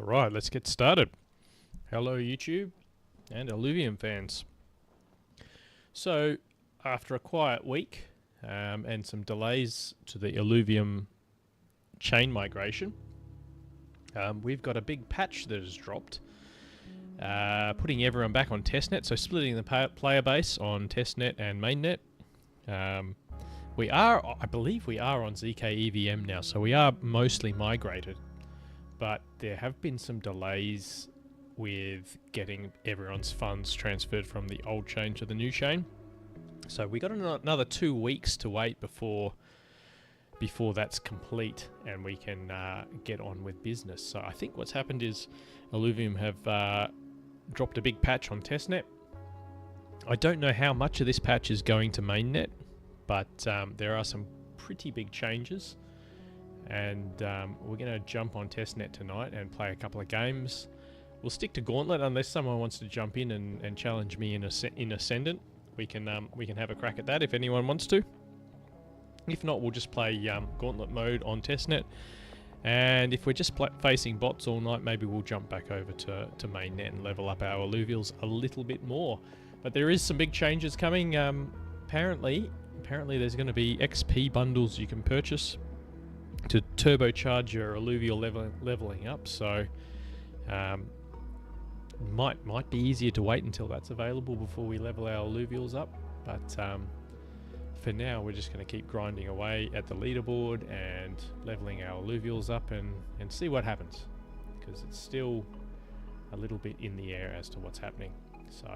Alright, let's get started. Hello YouTube and Illuvium fans. So, after a quiet week and some delays to the Illuvium chain migration, we've got a big patch that has dropped, putting everyone back on Testnet, so splitting the player base on Testnet and mainnet. I believe we are on ZK EVM now, so we are mostly migrated. But there have been some delays with getting everyone's funds transferred from the old chain to the new chain. So we got another 2 weeks to wait before that's complete and we can get on with business. So I think what's happened is Illuvium have dropped a big patch on Testnet. I don't know how much of this patch is going to mainnet, but there are some pretty big changes. And we're going to jump on Testnet tonight and play a couple of games. We'll stick to gauntlet unless someone wants to jump in and challenge me in Ascendant. We can have a crack at that if anyone wants to. If not, we'll just play gauntlet mode on Testnet. And if we're just facing bots all night, maybe we'll jump back over to mainnet and level up our alluvials a little bit more. But there is some big changes coming. Apparently there's going to be XP bundles you can purchase to turbocharge your alluvial leveling up, so might be easier to wait until that's available before we level our alluvials up, but for now we're just going to keep grinding away at the leaderboard and leveling our alluvials up and see what happens, because it's still a little bit in the air as to what's happening. So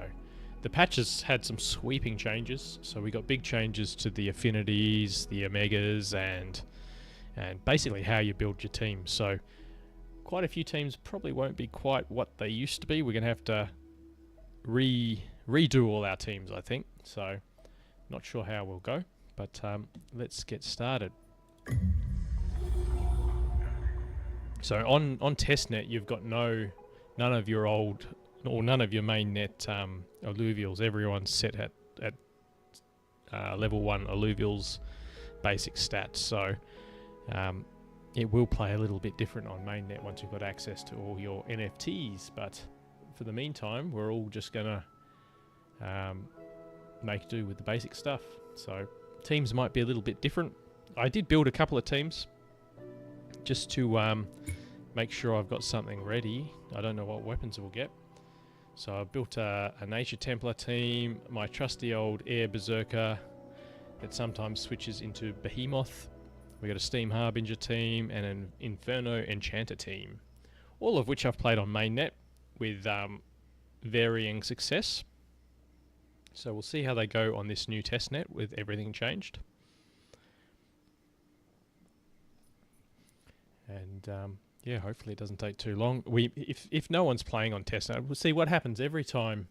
the patch has had some sweeping changes, so we got big changes to the affinities, the omegas, and basically how you build your team. So quite a few teams probably won't be quite what they used to be. We're going to have to redo all our teams, I think. So not sure how we'll go, but let's get started. So on Testnet, you've got none of your old or none of your mainnet alluvials. Everyone's set at level 1 alluvials basic stats. So it will play a little bit different on mainnet once you've got access to all your NFTs, but for the meantime we're all just gonna make do with the basic stuff. So teams might be a little bit different. I did build a couple of teams just to make sure I've got something ready. I don't know what weapons we'll get, so I built a Nature Templar team, my trusty old Air Berserker that sometimes switches into Behemoth. We got a Steam Harbinger team and an Inferno Enchanter team, all of which I've played on mainnet with varying success. So we'll see how they go on this new testnet with everything changed. And yeah, hopefully it doesn't take too long. If no one's playing on testnet, we'll see what happens every time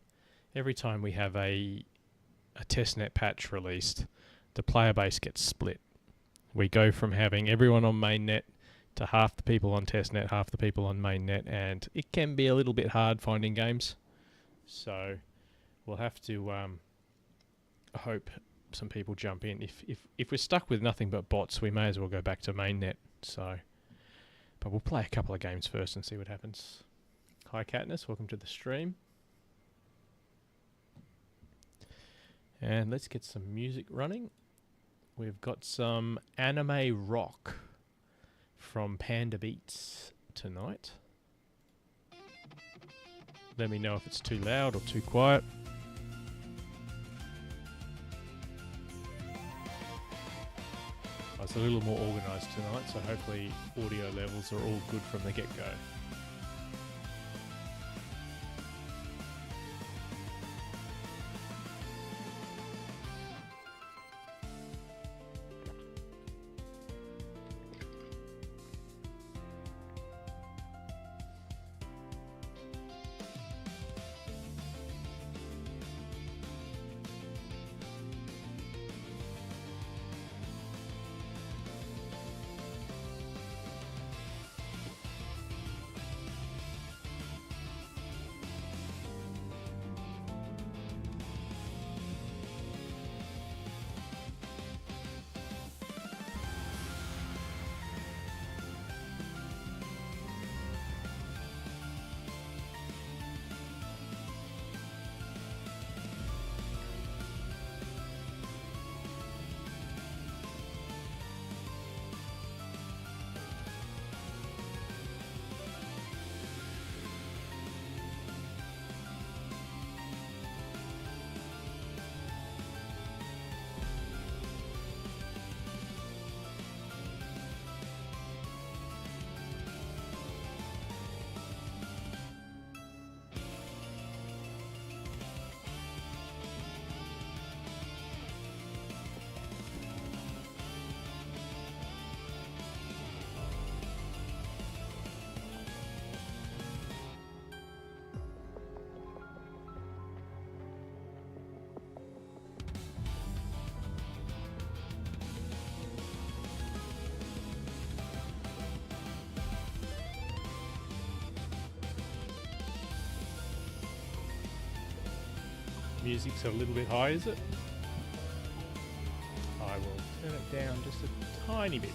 we have a testnet patch released. The player base gets split. We go from having everyone on mainnet to half the people on testnet, half the people on mainnet, and it can be a little bit hard finding games. So we'll have to hope some people jump in. If we're stuck with nothing but bots, we may as well go back to mainnet. So, but we'll play a couple of games first and see what happens. Hi Katniss, welcome to the stream. And let's get some music running. We've got some anime rock from Panda Beats tonight. Let me know if it's too loud or too quiet. It's a little more organised tonight, so hopefully audio levels are all good from the get-go. Music's a little bit high, is it? I will turn it down just a tiny bit.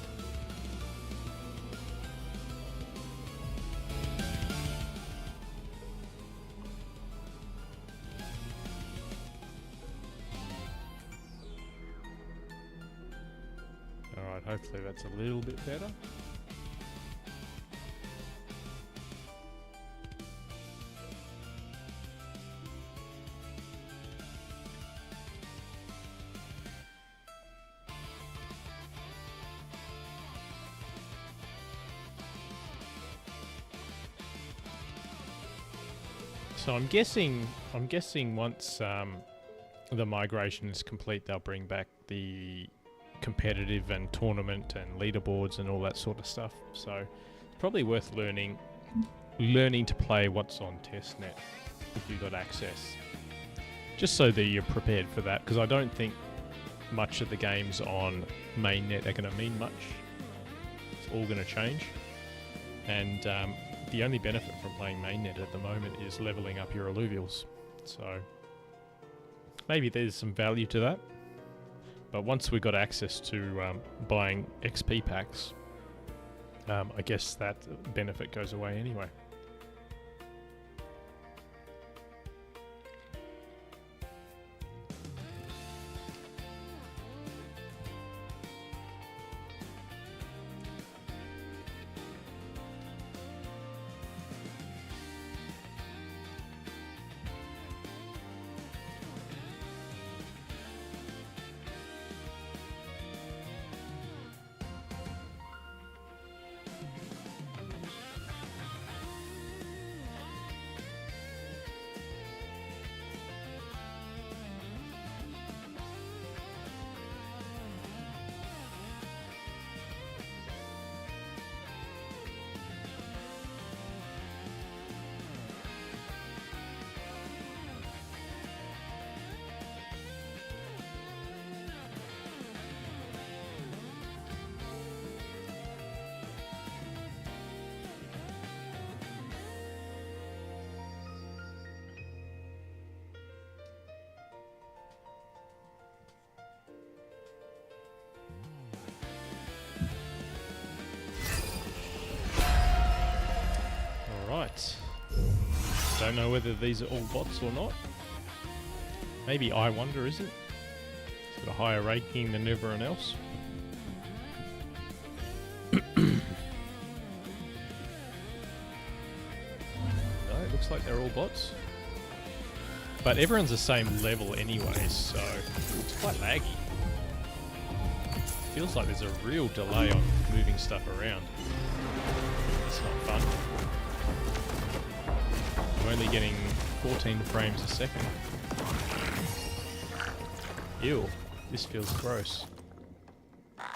Alright, hopefully that's a little bit better. So I'm guessing once the migration is complete, they'll bring back the competitive and tournament and leaderboards and all that sort of stuff. So it's probably worth learning to play what's on Testnet if you've got access, just so that you're prepared for that. Because I don't think much of the games on mainnet are going to mean much. It's all going to change, and the only benefit from playing mainnet at the moment is leveling up your alluvials. So maybe there's some value to that. But once we got access to buying XP packs, I guess that benefit goes away anyway. Right. Don't know whether these are all bots or not. Maybe I Wonder isn't. It's got a higher ranking than everyone else. No, it looks like they're all bots. But everyone's the same level anyway, so it's quite laggy. Feels like there's a real delay on moving stuff around. It's not fun. I'm only getting 14 frames a second. Ew, this feels gross. I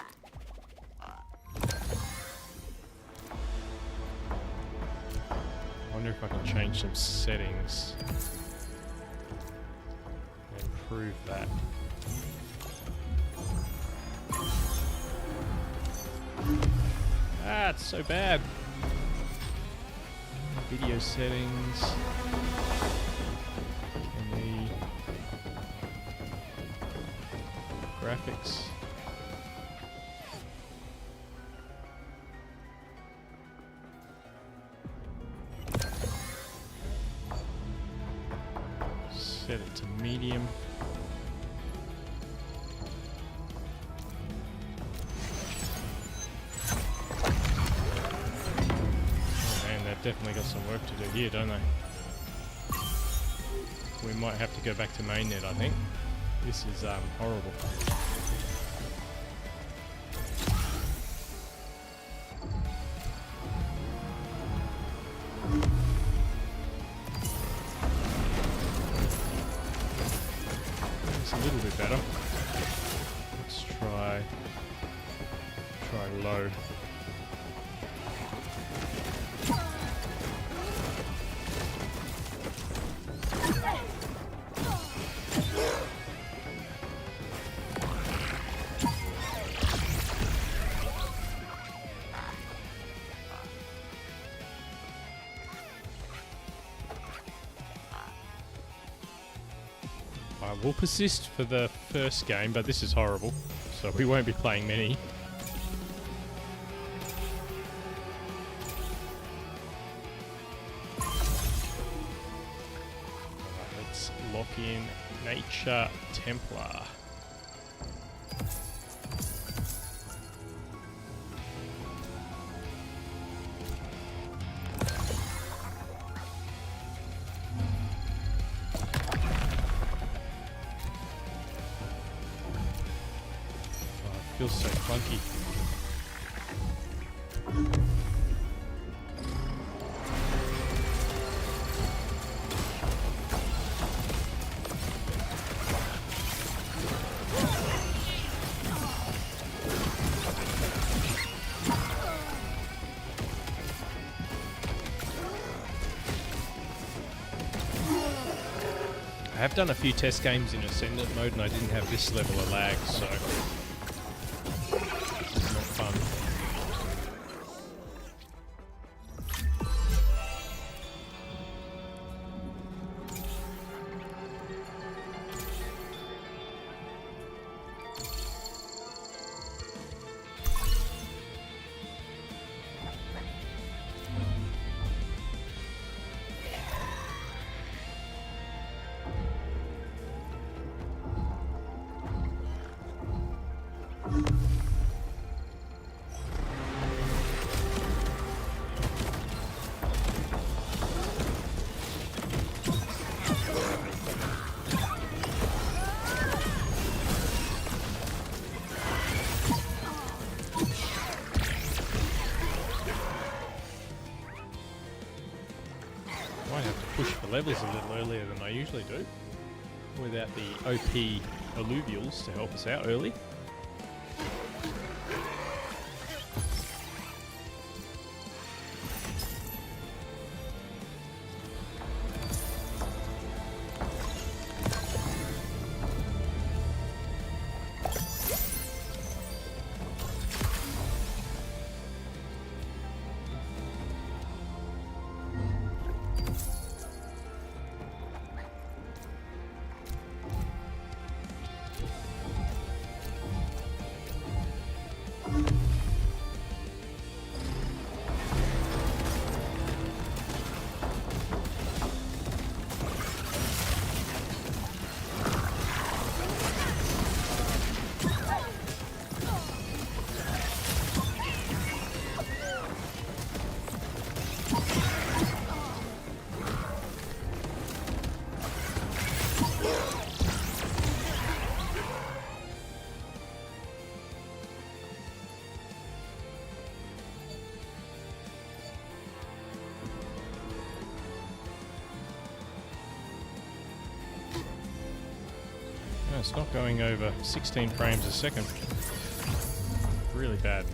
wonder if I can change some settings and improve that. Ah, it's so bad. Video settings. Can we... graphics. Set it to medium. Definitely got some work to do here, don't they? We might have to go back to mainnet, I think. This is horrible. It's a little bit better. Let's try low. I will persist for the first game, but this is horrible, so we won't be playing many. Alright, let's lock in Nature Templar. Feels so clunky. I have done a few test games in Ascendant mode and I didn't have this level of lag, so this is not fun. Might have to push for levels a little earlier than I usually do, without the OP Illuvials to help us out early. It's not going over 16 frames a second. Really bad.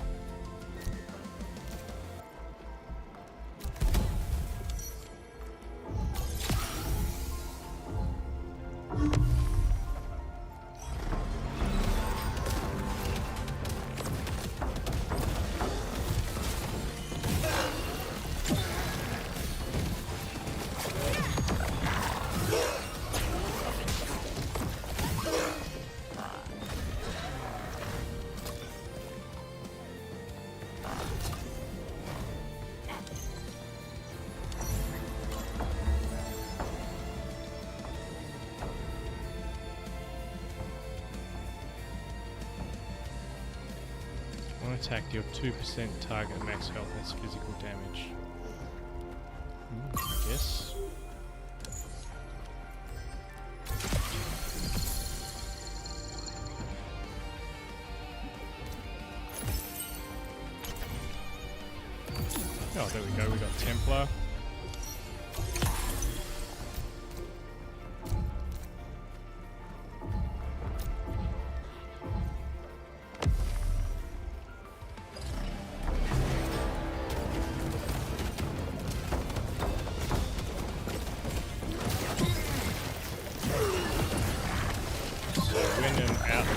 One attack deal 2% target max health, that's physical damage. I guess. Oh, there we go, we got Templar.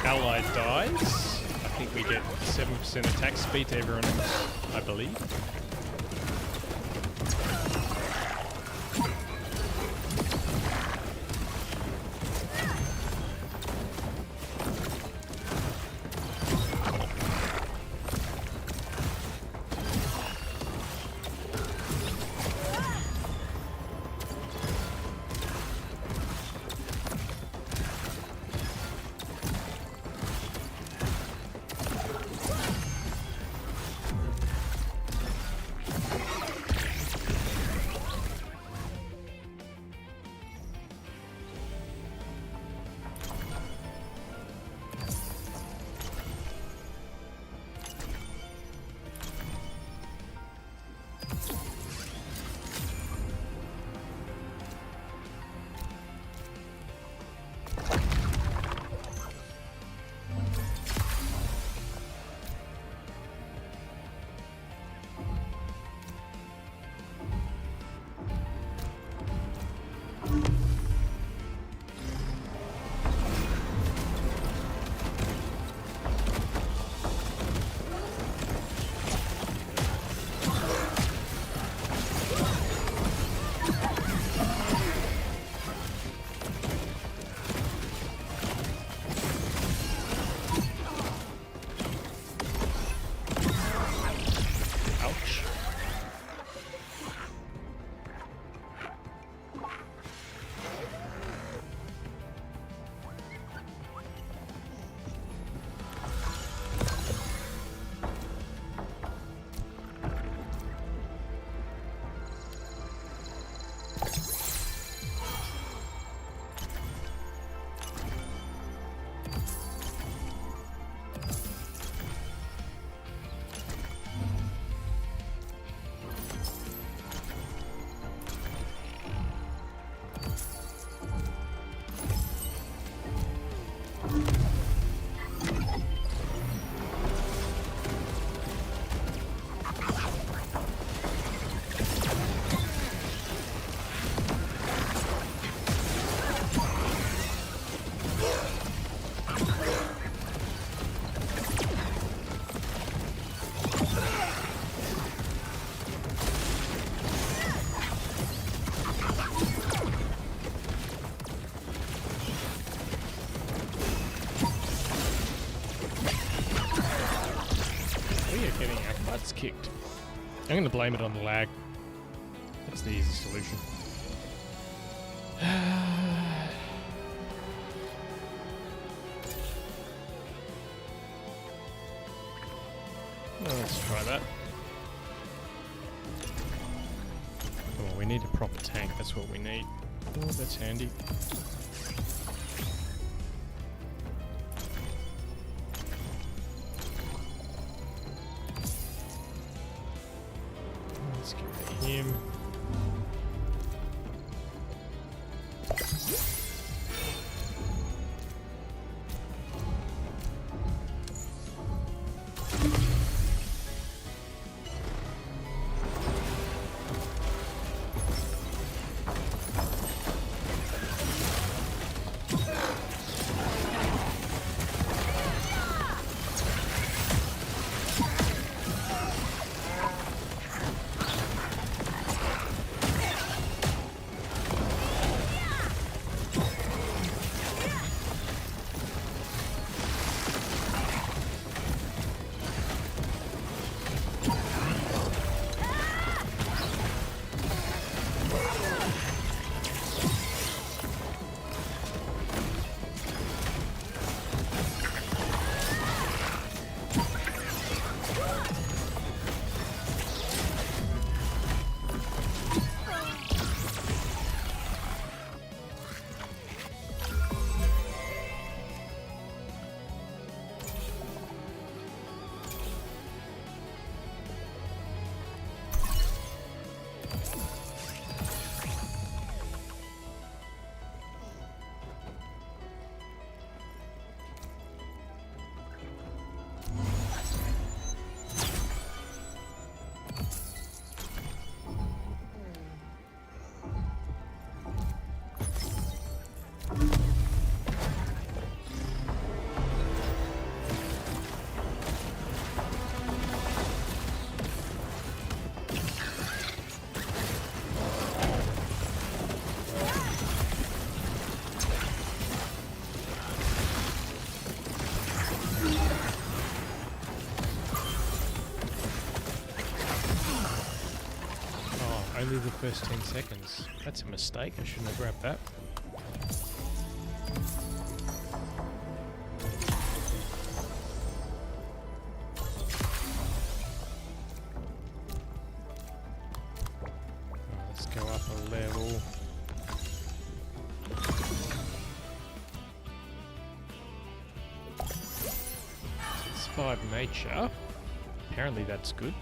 Ally dies, I think we get 7% attack speed to everyone else, I believe. ass kicked. I'm going to blame it on the lag. That's the easy solution. Well, let's try that. Oh, we need a proper tank. That's what we need. Oh, that's handy. Let's give it to him. Only the first 10 seconds. That's a mistake. I shouldn't have grabbed that. Let's go up a level. It's 5 nature. Apparently that's good.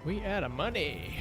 We out of money.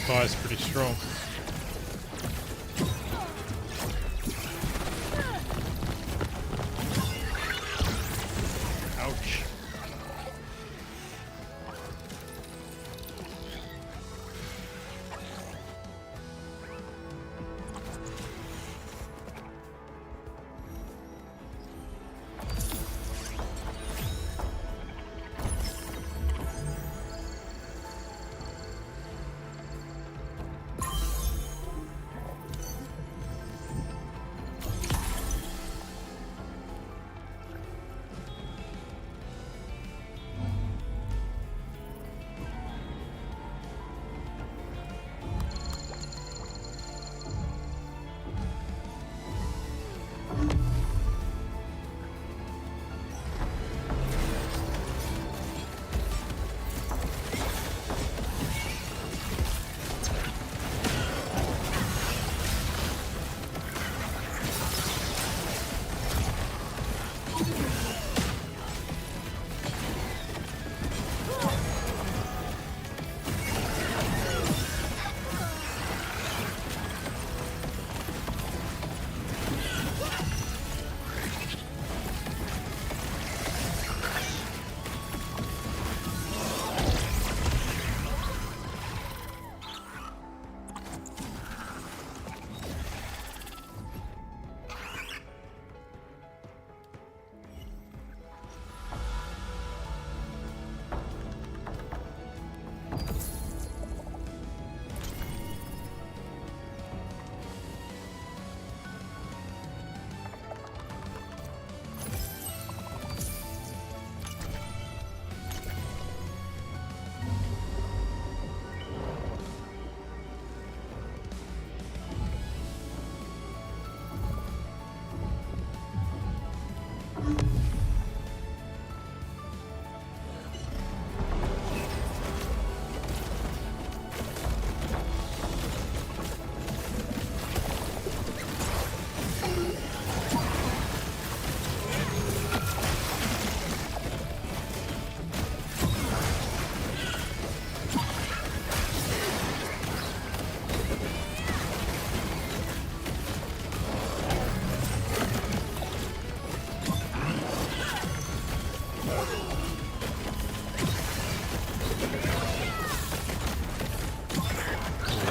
Fire's pretty strong.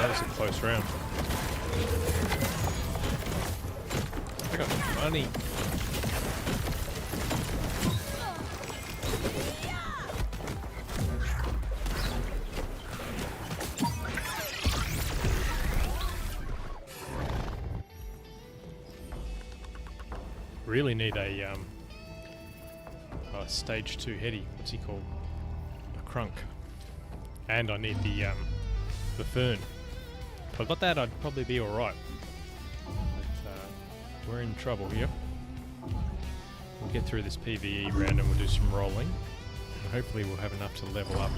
that was a close round. I got money. Really need a stage 2 heady. What's he called? A crunk. And I need the fern. If I got that, I'd probably be alright. But we're in trouble here. We'll get through this PvE round and we'll do some rolling. And hopefully we'll have enough to level up.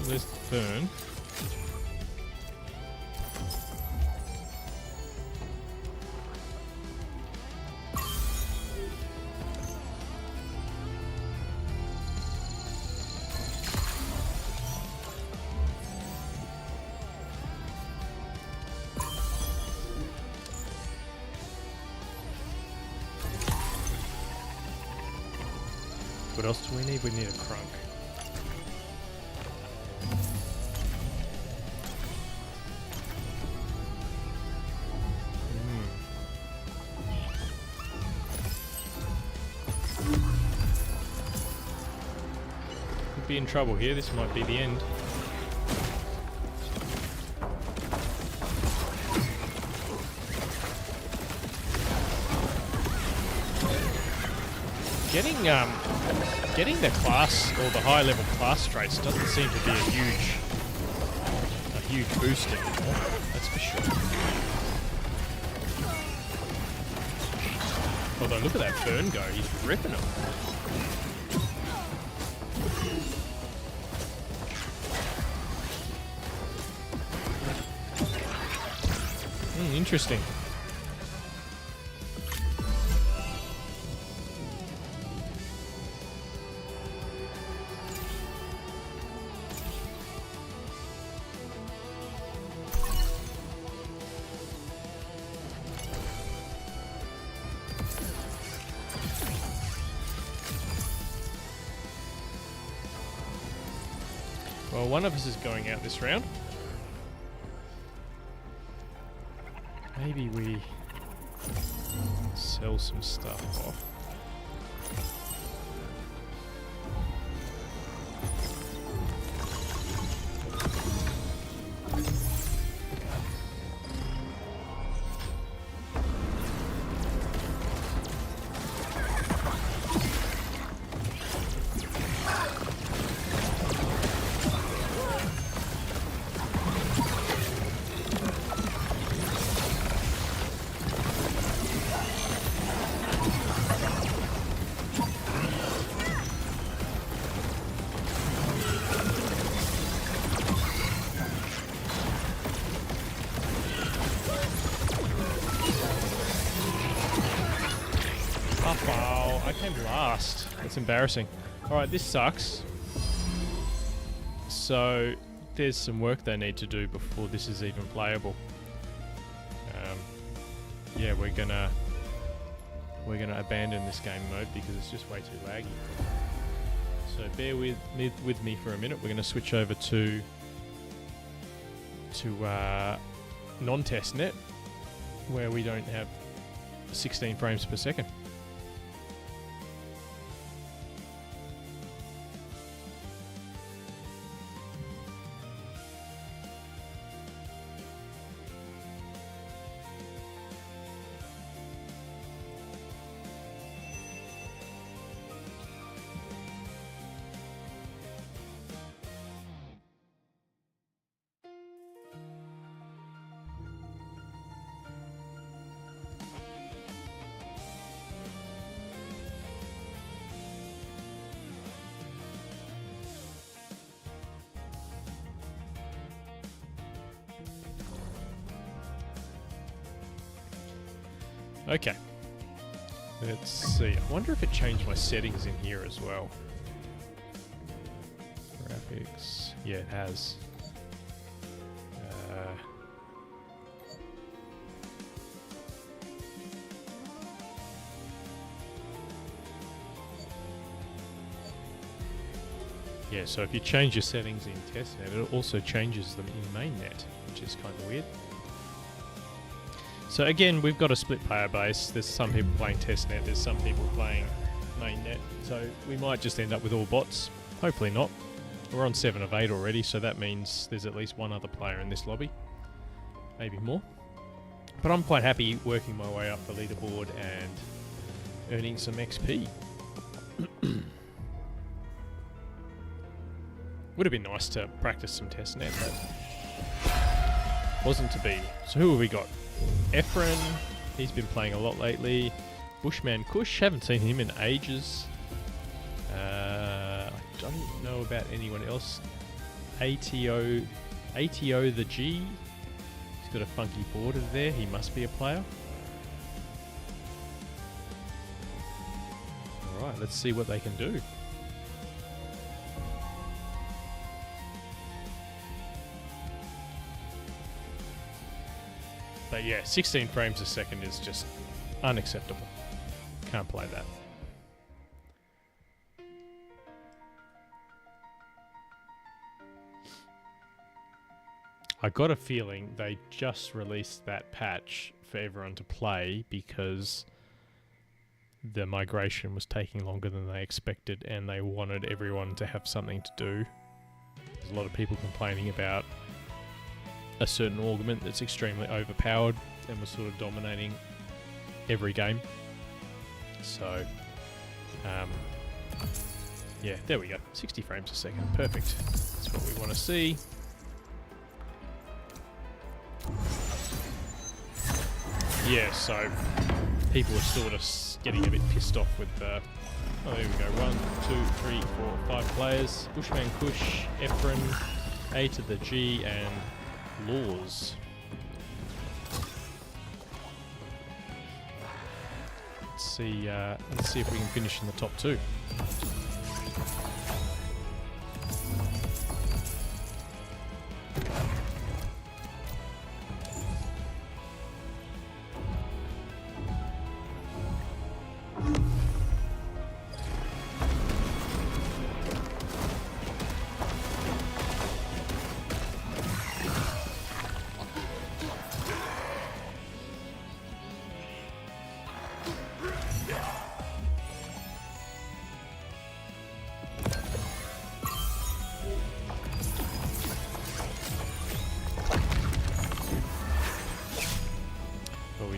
There's the fern. What else do we need? We need a crunk. Be in trouble here. This might be the end. Getting the class or the high level class traits doesn't seem to be a huge boost anymore. That's for sure. Although look at that fern go. He's ripping them. Interesting. Well, one of us is going out this round. Maybe we sell some stuff off. Wow, I came last. That's embarrassing. Alright, this sucks. So, there's some work they need to do before this is even playable. Yeah, we're gonna abandon this game mode because it's just way too laggy. So bear with me for a minute. We're gonna switch over to non-Testnet, where we don't have 16 frames per second. Okay. Let's see. I wonder if it changed my settings in here as well. Graphics. Yeah, it has. Yeah, so if you change your settings in Testnet, it also changes them in mainnet, which is kind of weird. So again, we've got a split player base. There's some people playing Testnet, there's some people playing mainnet. So we might just end up with all bots. Hopefully not. We're on 7 of 8 already, so that means there's at least one other player in this lobby. Maybe more. But I'm quite happy working my way up the leaderboard and earning some XP. Would have been nice to practice some Testnet, but wasn't to be. So who have we got? Efren, he's been playing a lot lately. Bushman Kush, haven't seen him in ages. I don't know about anyone else. ATO the G, he's got a funky border there, he must be a player. Alright, let's see what they can do. But yeah, 16 frames a second is just unacceptable. Can't play that. I got a feeling they just released that patch for everyone to play because the migration was taking longer than they expected and they wanted everyone to have something to do. There's a lot of people complaining about a certain augment that's extremely overpowered and was sort of dominating every game. So, yeah, there we go. 60 frames a second. Perfect. That's what we want to see. Yeah, so people are sort of getting a bit pissed off with the... Oh, there we go. 1, 2, 3, 4, 5 players. Bushman Kush, Efren, A to the G, and Laws. Let's see if we can finish in the top 2.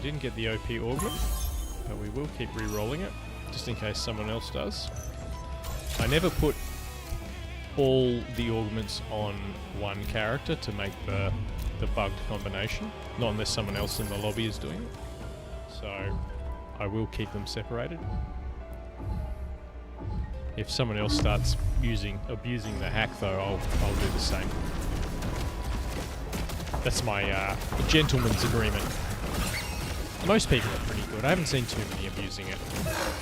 Didn't get the OP augment, but we will keep re-rolling it just in case someone else does. I never put all the augments on one character to make the bugged combination, not unless someone else in the lobby is doing it. So I will keep them separated. If someone else starts abusing the hack though, I'll do the same. That's my gentleman's agreement. Most people are pretty good. I haven't seen too many abusing it.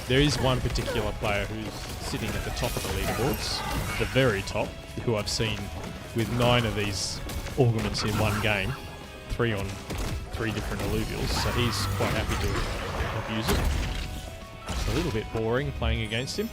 There is one particular player who's sitting at the top of the leaderboards, the very top, who I've seen with 9 of these augments in one game, 3 on 3 different alluvials, so he's quite happy to abuse it. It's a little bit boring playing against him.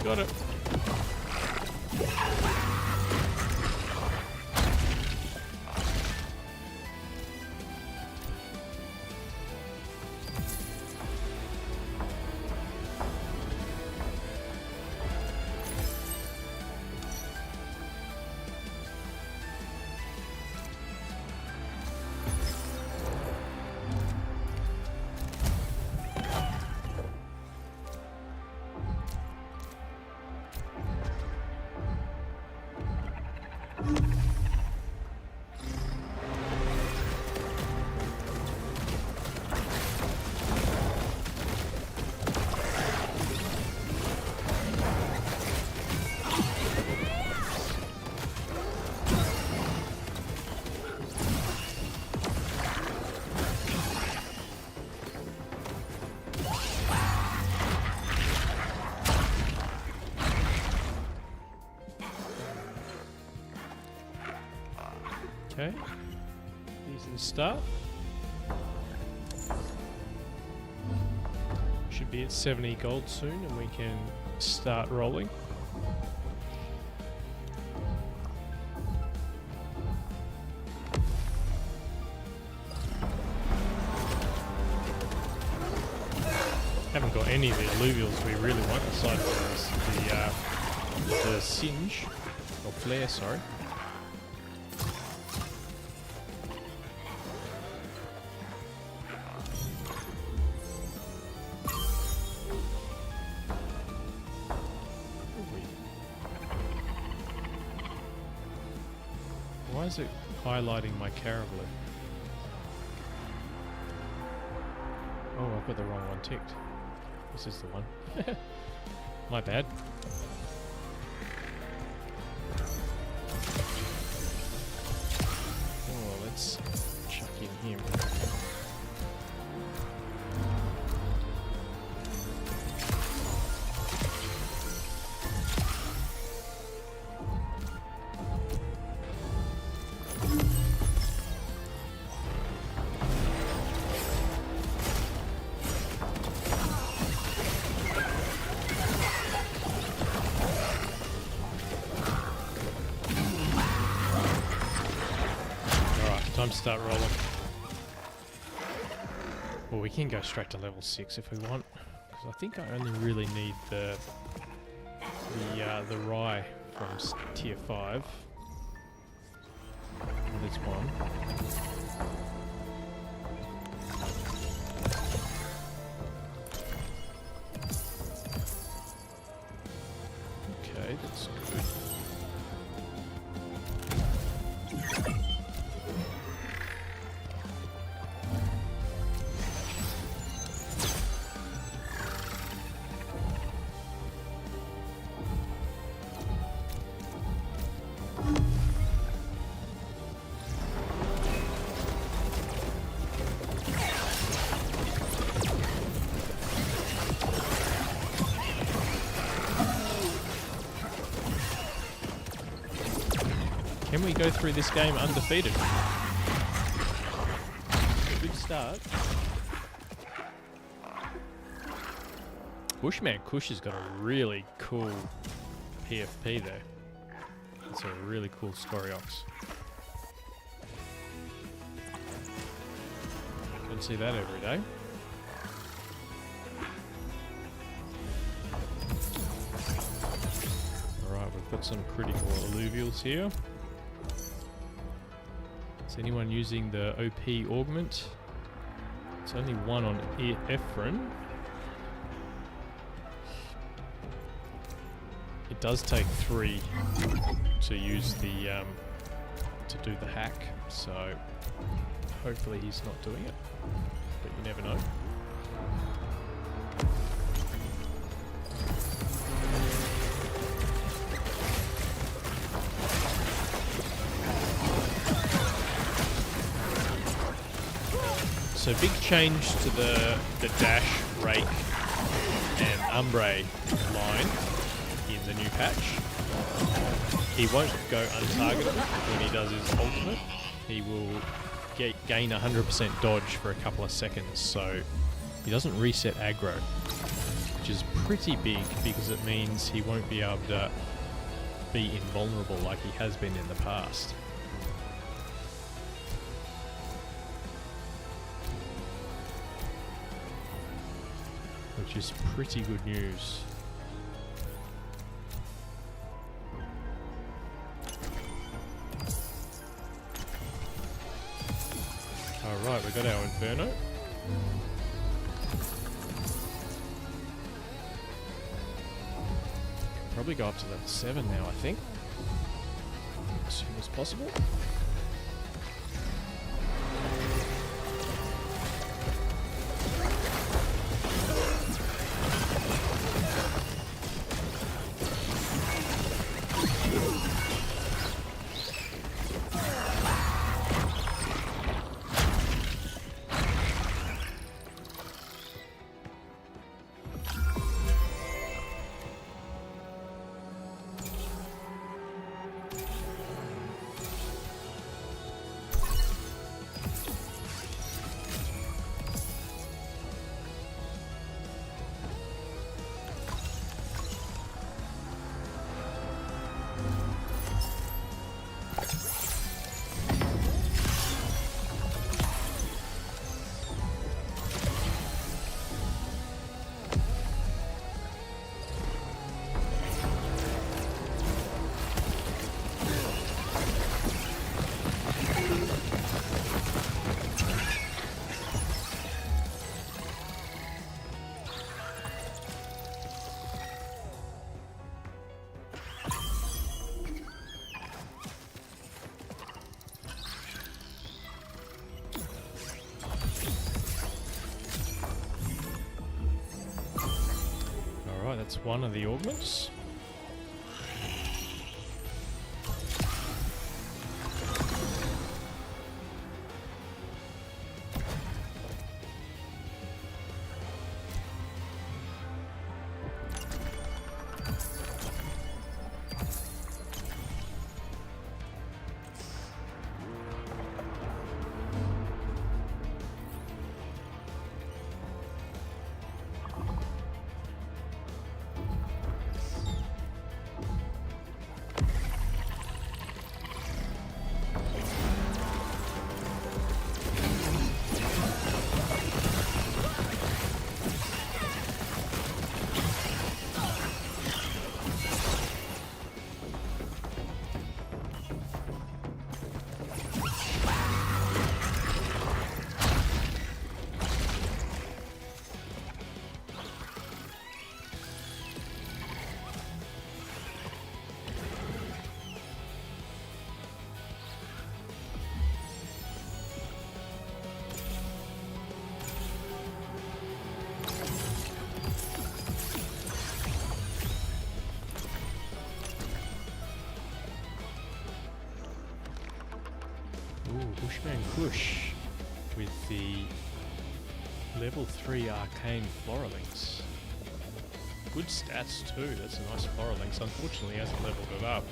got it. Okay, decent start. Should be at 70 gold soon and we can start rolling. Haven't got any of the alluvials we really want aside from the singe, or flare, sorry. Why is it highlighting my Carablue? Oh, I've got the wrong one ticked. This is the one. My bad. Oh, let's chuck in him. Time to start rolling. Well, we can go straight to level 6 if we want, because I think I only really need the rye from tier 5. There's one. Okay, that's good. Can we go through this game undefeated? Good start. Bushman Kush has got a really cool PFP there. It's a really cool Scoriox. Don't see that every day. Alright, we've got some critical alluvials here. Is anyone using the OP augment? It's only one on Ephron. It does take 3 to use the to do the hack, so hopefully he's not doing it, but you never know. So big change to the dash, rake and ombre line in the new patch. He won't go untargetable when he does his ultimate. He will gain 100% dodge for a couple of seconds, so he doesn't reset aggro. which is pretty big because it means he won't be able to be invulnerable like he has been in the past. Which is pretty good news. Alright, we got our Inferno. Probably go up to level 7 now, I think. As soon as possible. That's one of the augments. Bushman Kush with the level 3 arcane Floralinx. Good stats too, that's a nice Floralinx. Unfortunately, he hasn't leveled it up.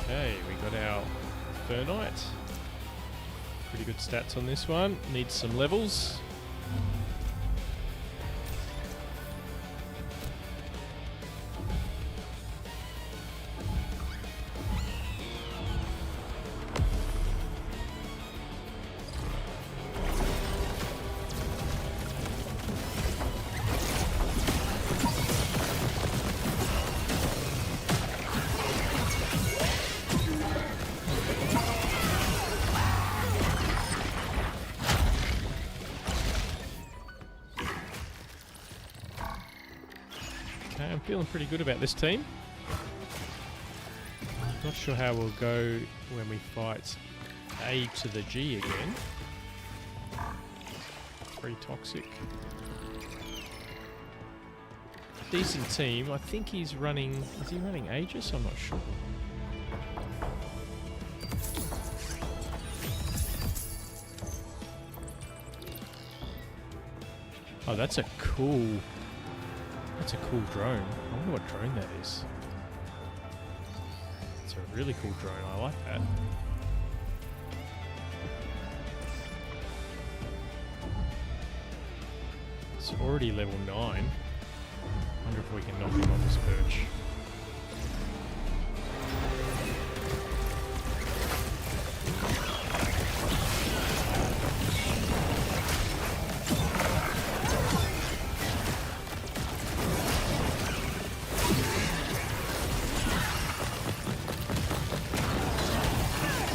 Okay, we got our Fernite. Pretty good stats on this one. Needs some levels. feeling pretty good about this team. Not sure how we'll go when we fight A to the G again. 3 toxic. Decent team. I think he's running... Is he running Aegis? I'm not sure. Oh, that's a cool... That's a cool drone. I wonder what drone that is. It's a really cool drone. I like that. It's already level 9. Wonder if we can knock him off his perch.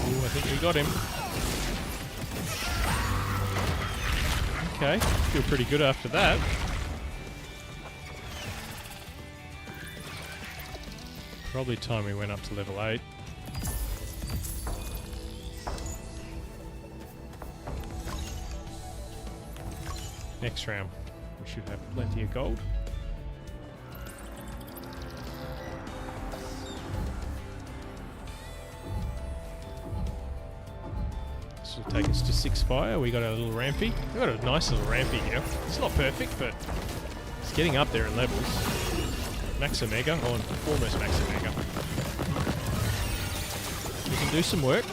Ooh, I think we got him. Okay, feel pretty good after that. Probably time we went up to level 8. Next round, we should have plenty of gold. This will take us to 6 fire. We got a little rampy. We got a nice little rampy here. It's not perfect, but it's getting up there in levels. Max Omega, or almost Max Omega. We can do some work.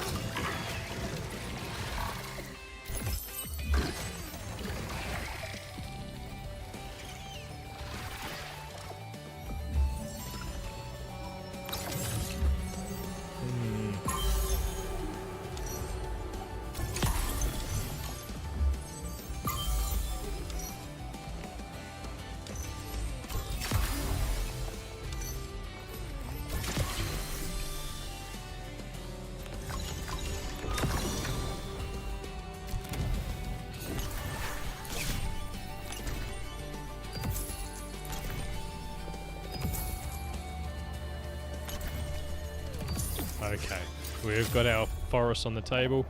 Okay, we've got our Forest on the table.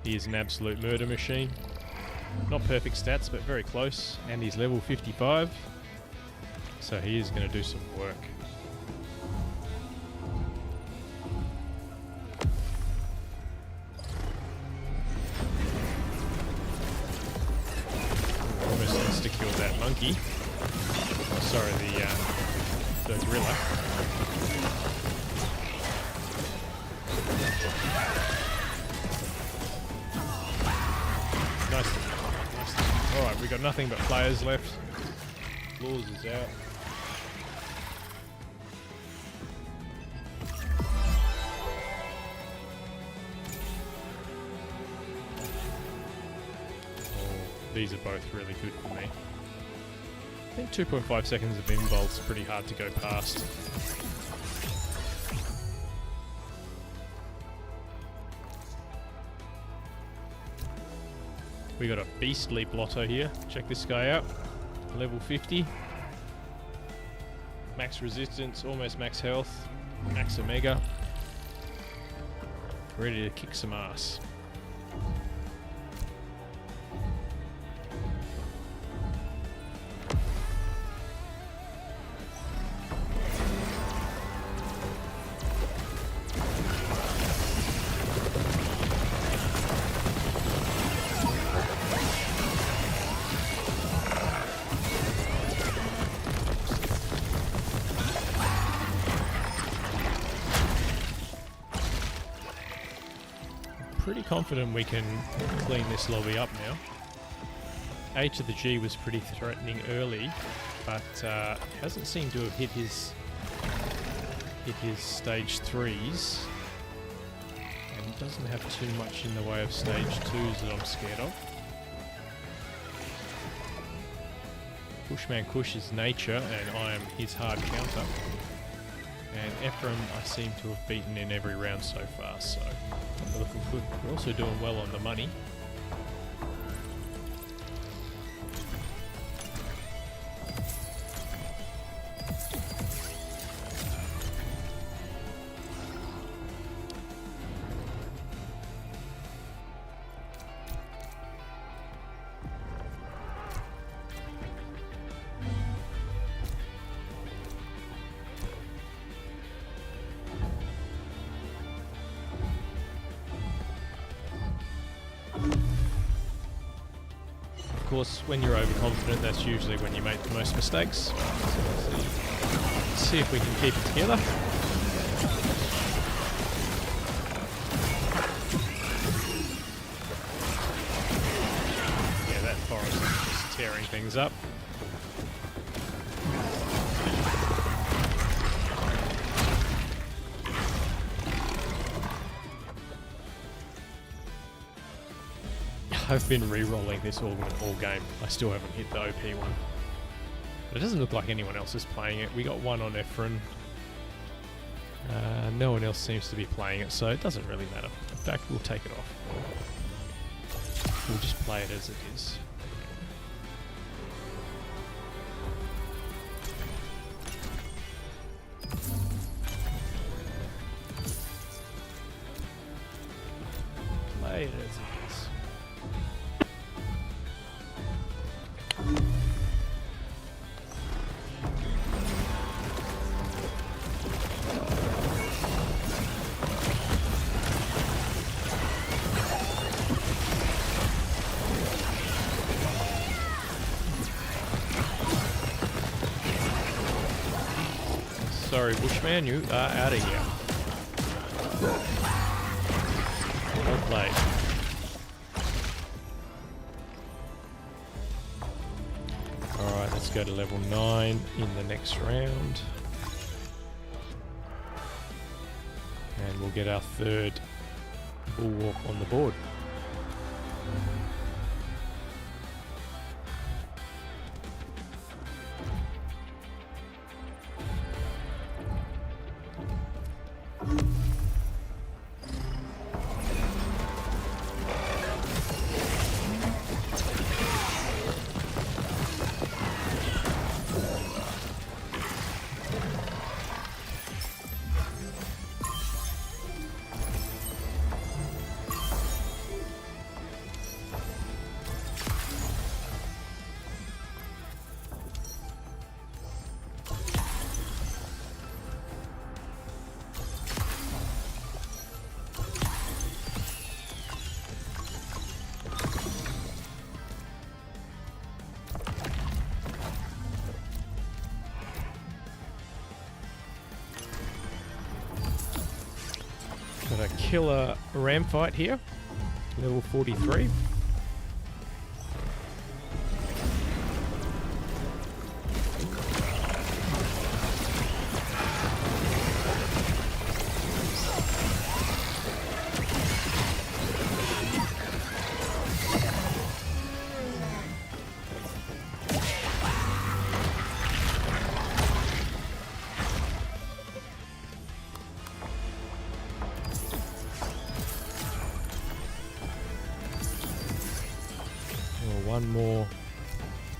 He is an absolute murder machine. Not perfect stats, but very close. And he's level 55. So he is going to do some work. Almost insta-killed that monkey. Sorry, the gorilla. Nice. Alright, we got nothing but players left. Laws is out. Oh, these are both really good for me. I think 2.5 seconds of involve's pretty hard to go past. We got a beastly blotto here. Check this guy out. Level 50. Max resistance, almost max health. Max Omega. Ready to kick some ass. Pretty confident we can clean this lobby up now. A to the G was pretty threatening early, but hasn't seemed to have hit his stage 3s, and doesn't have too much in the way of stage 2s that I'm scared of. Pushman Kush is nature, and I am his hard counter. And Ephraim I seem to have beaten in every round so far, so we're looking good. We're also doing well on the money. course, when you're overconfident, that's usually when you make the most mistakes. So let's see if we can keep it together. Yeah, that forest is just tearing things up. I've been re-rolling this all game. I still haven't hit the OP one. But it doesn't look like anyone else is playing it. We got one on Ephron. No one else seems to be playing it, so it doesn't really matter. In fact, we'll take it off. We'll just play it as it is. Play it as it is. Sorry, Bushman, you are out of here. Well played. Alright, let's go to level 9 in the next round. And we'll get our third bulwark on the board. Got a killer ram fight here, level 43.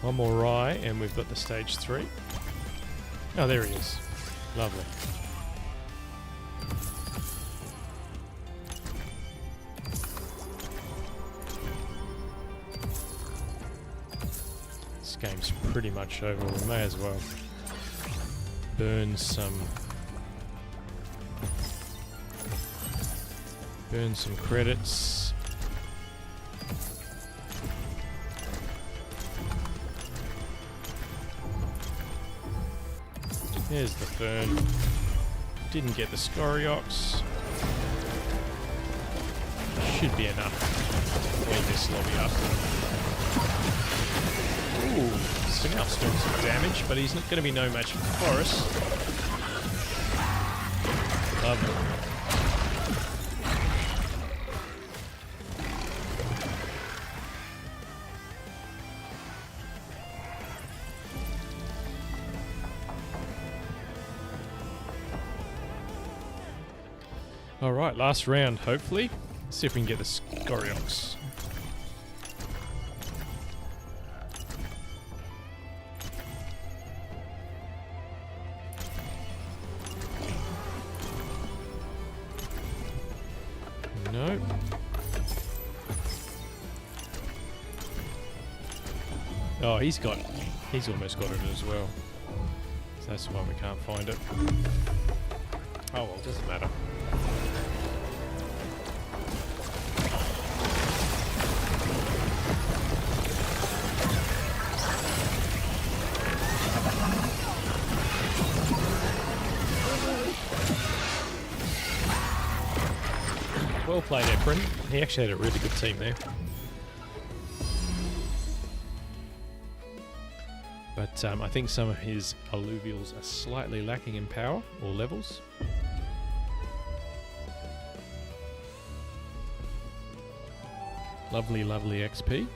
One more rye, and we've got the stage 3. Oh, there he is. Lovely. This game's pretty much over. We may as well burn some credits. There's the fern. Didn't get the Scoriox. Should be enough to clean this lobby up. Ooh, Stingup's doing some damage, but he's not going to be no match for Forest. Lovely. Alright, last round, hopefully. Let's see if we can get the Scoriox. No. Oh, he's almost got it as well. So that's why we can't find it. Oh well, doesn't matter. Well played, Efren. He actually had a really good team there. But I think some of his alluvials are slightly lacking in power or levels. Lovely, lovely XP.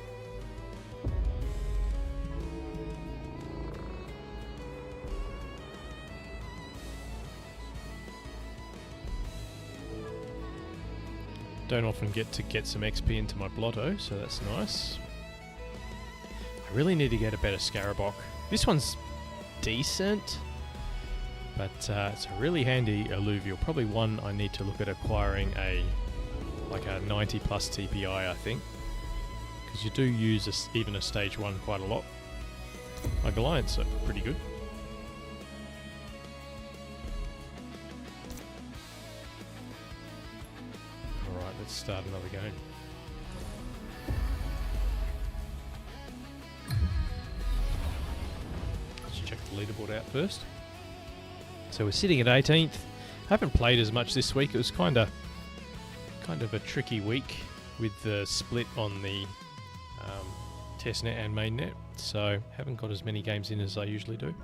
Don't often get to get some XP into my Blotto, so that's nice. I really need to get a better Scarabok. This one's decent, but it's a really handy alluvial. Probably one I need to look at acquiring like a 90 plus TPI, I think, because you do use even a stage 1 quite a lot. My Goliaths are pretty good. Alright, let's start another game. Let's check the leaderboard out first. So we're sitting at 18th. Haven't played as much this week. It was kind of a tricky week with the split on the testnet and mainnet, so haven't got as many games in as I usually do.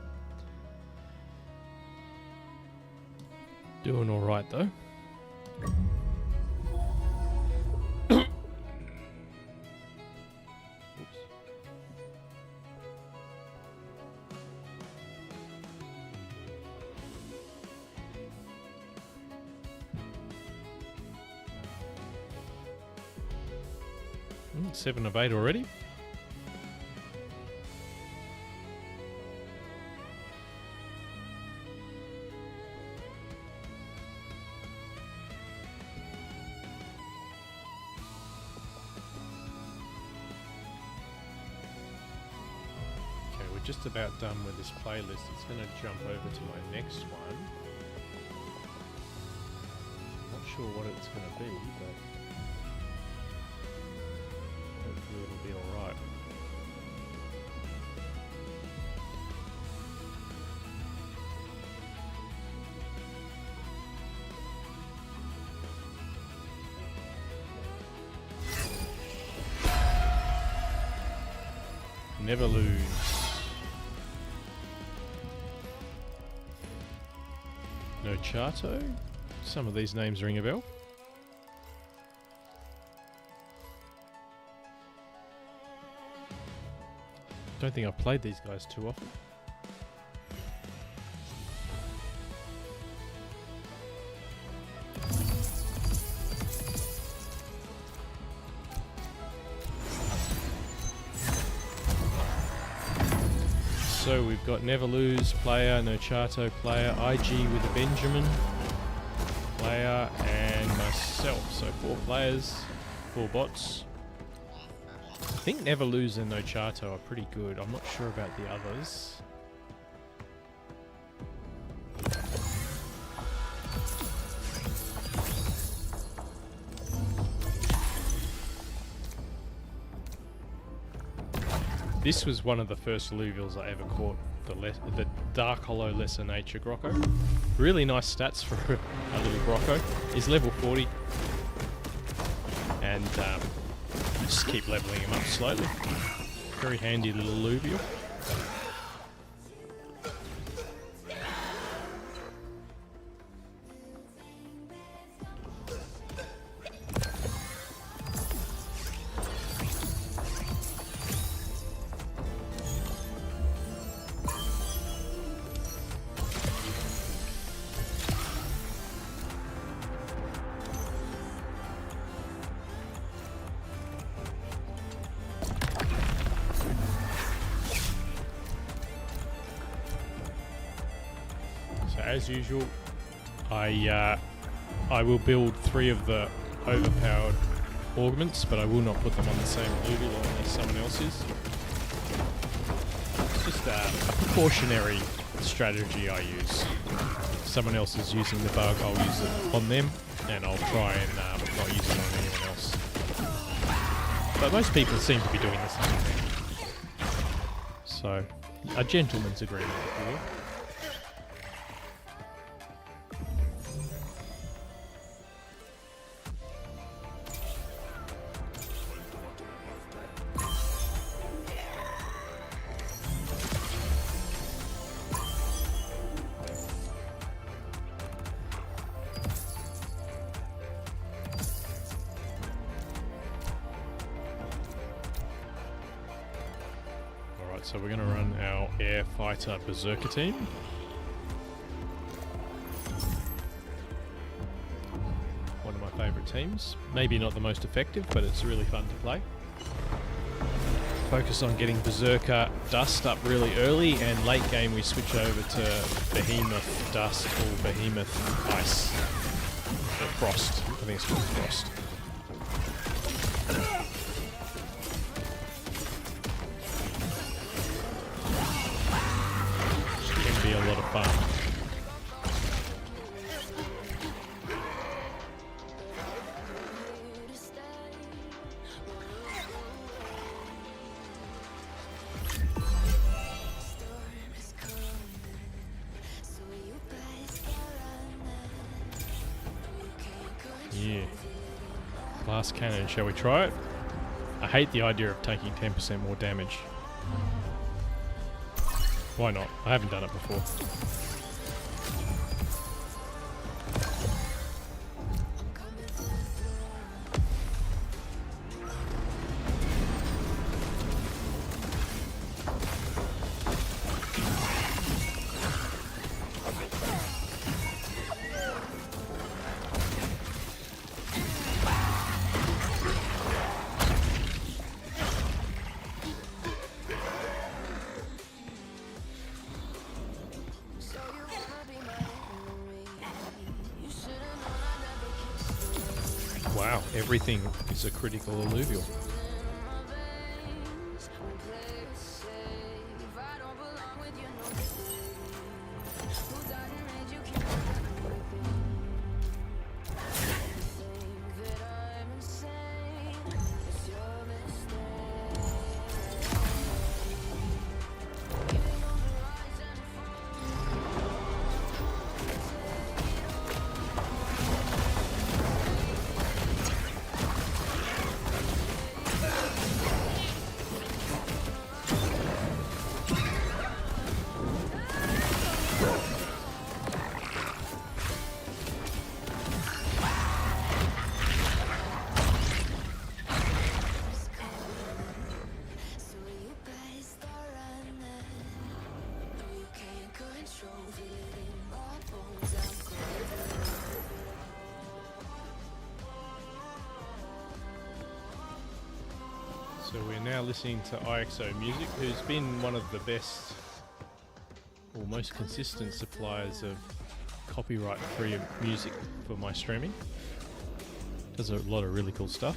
Doing alright though. Oops. 7 of 8 already. Just about done with this playlist. It's going to jump over to my next one. Not sure what it's going to be, but hopefully it'll be alright. Never lose. No Chato. Some of these names ring a bell. Don't think I've played these guys too often. So we've got Never Lose player, No Chato player, IG with a Benjamin player, and myself. So 4 players, 4 bots. I think Never Lose and No Chato are pretty good. I'm not sure about the others. This was one of the first alluvials I ever caught, the Dark Hollow Lesser Nature Grocko. Really nice stats for a little Grocko. He's level 40. And just keep leveling him up slowly. Very handy little alluvial. As usual, I will build 3 of the overpowered augments, but I will not put them on the same alluvial unless someone else is. It's just a precautionary strategy I use. If someone else is using the bug, I'll use it on them, and I'll try and not use it on anyone else. But most people seem to be doing the same thing. So, a gentleman's agreement, if you will. So we're going to run our air fighter berserker team. One of my favourite teams. Maybe not the most effective, but it's really fun to play. Focus on getting berserker dust up really early, and late game we switch over to behemoth dust or behemoth ice. Or frost. I think it's called frost. Can be a lot of fun. Yeah. Glass cannon, shall we try it? I hate the idea of taking 10% more damage. Why not? I haven't done it before. Wow, everything is a critical alluvial. So we're now listening to IXO Music, who's been one of the best or most consistent suppliers of copyright-free music for my streaming. Does a lot of really cool stuff.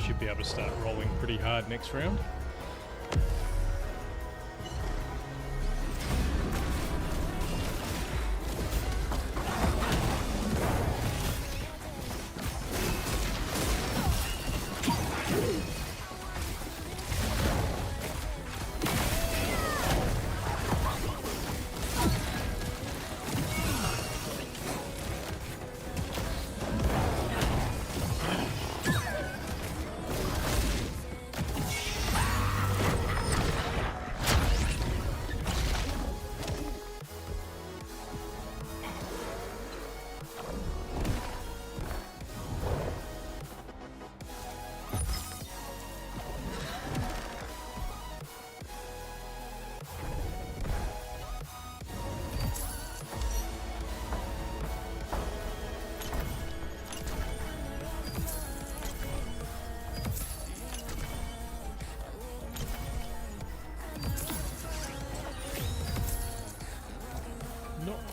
Should be able to start rolling pretty hard next round.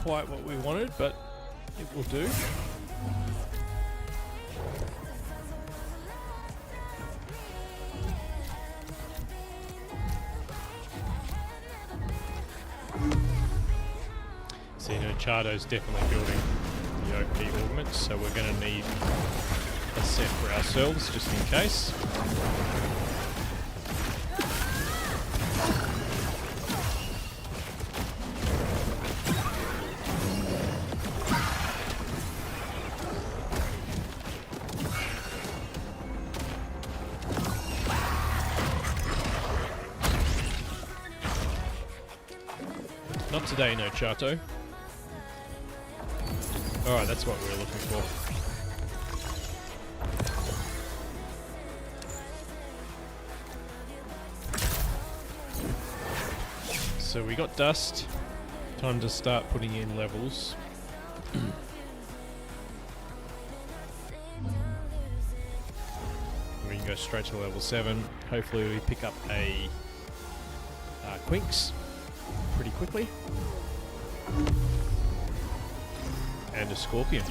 quite what we wanted, but it will do. So, you know, Chardo's definitely building the OP augments, so we're going to need a set for ourselves, just in case. Not today, no Chato. Alright, that's what we were looking for. So we got dust. Time to start putting in levels. We can go straight to level 7. Hopefully we pick up a Quinks pretty quickly. And a Scorpion.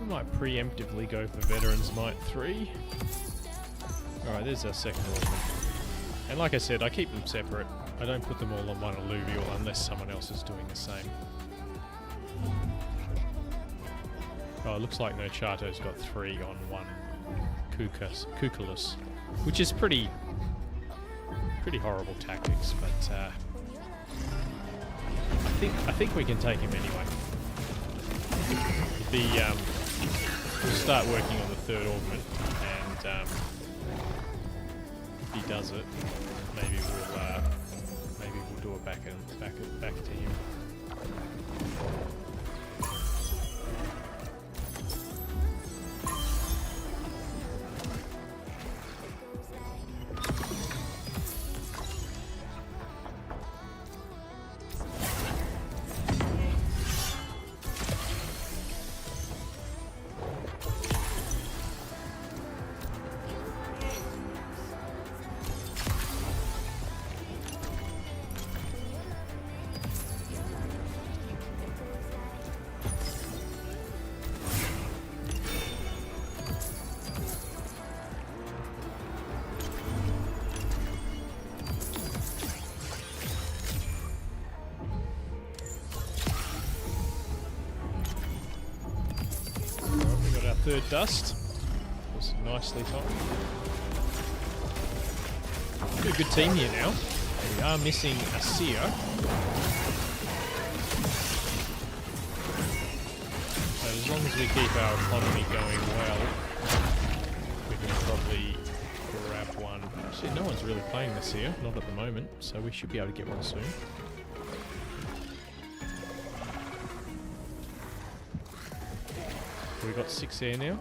We might preemptively go for Veterans Might 3. Alright, there's our second ornament. And like I said, I keep them separate. I don't put them all on one alluvial unless someone else is doing the same. Oh, it looks like No Chato's got 3 on one Kukulus, which is pretty horrible tactics, but I think we can take him anyway. We'll start working on the third augment, and if he does it, maybe we'll do it back to him. Third dust was nicely timed. Got a good team here now. We are missing a Seer. So there's as long as we keep our economy going well, we can probably grab one. Actually, no one's really playing this here, not at the moment, so we should be able to get one soon. We got 6 air now.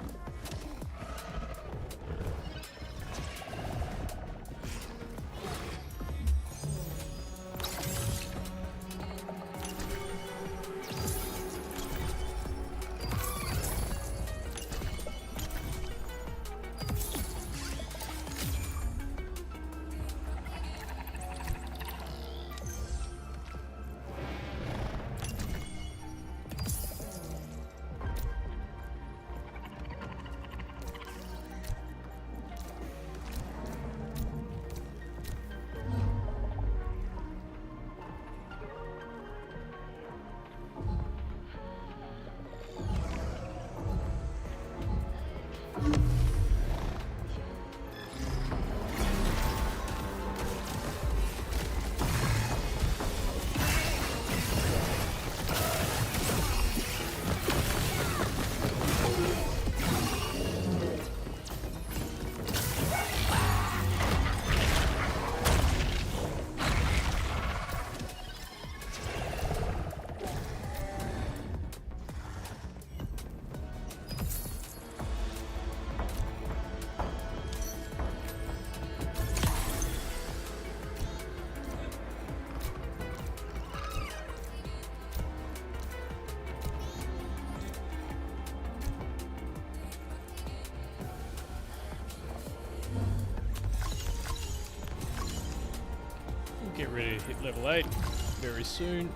Get ready to hit level 8 very soon.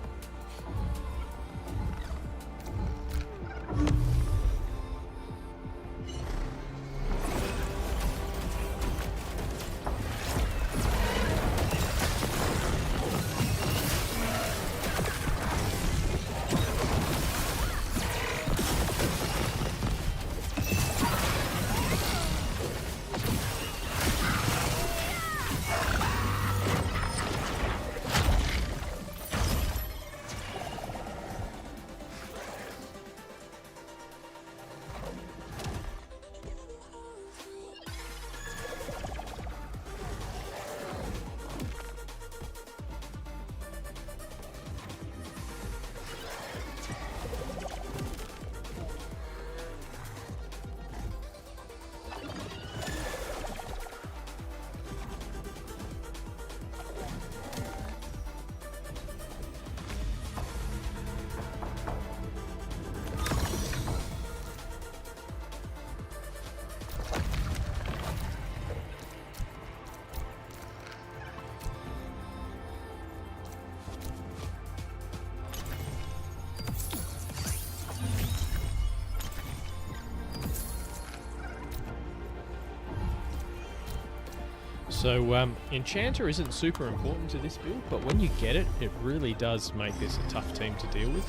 So Enchanter isn't super important to this build, but when you get it, it really does make this a tough team to deal with.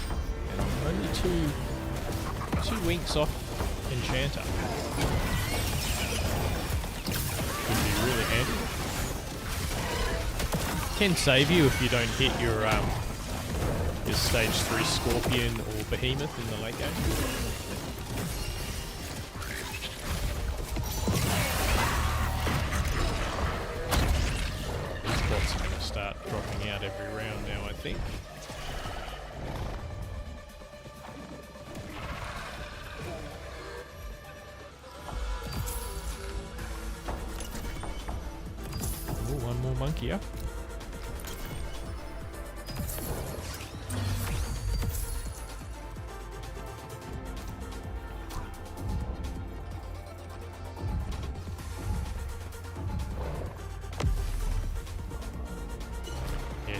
And I'm only two winks off Enchanter. Could be really handy. Can save you if you don't hit your stage 3 Scorpion or Behemoth in the late game. Start dropping out every round now, I think. Ooh, one more monkey up.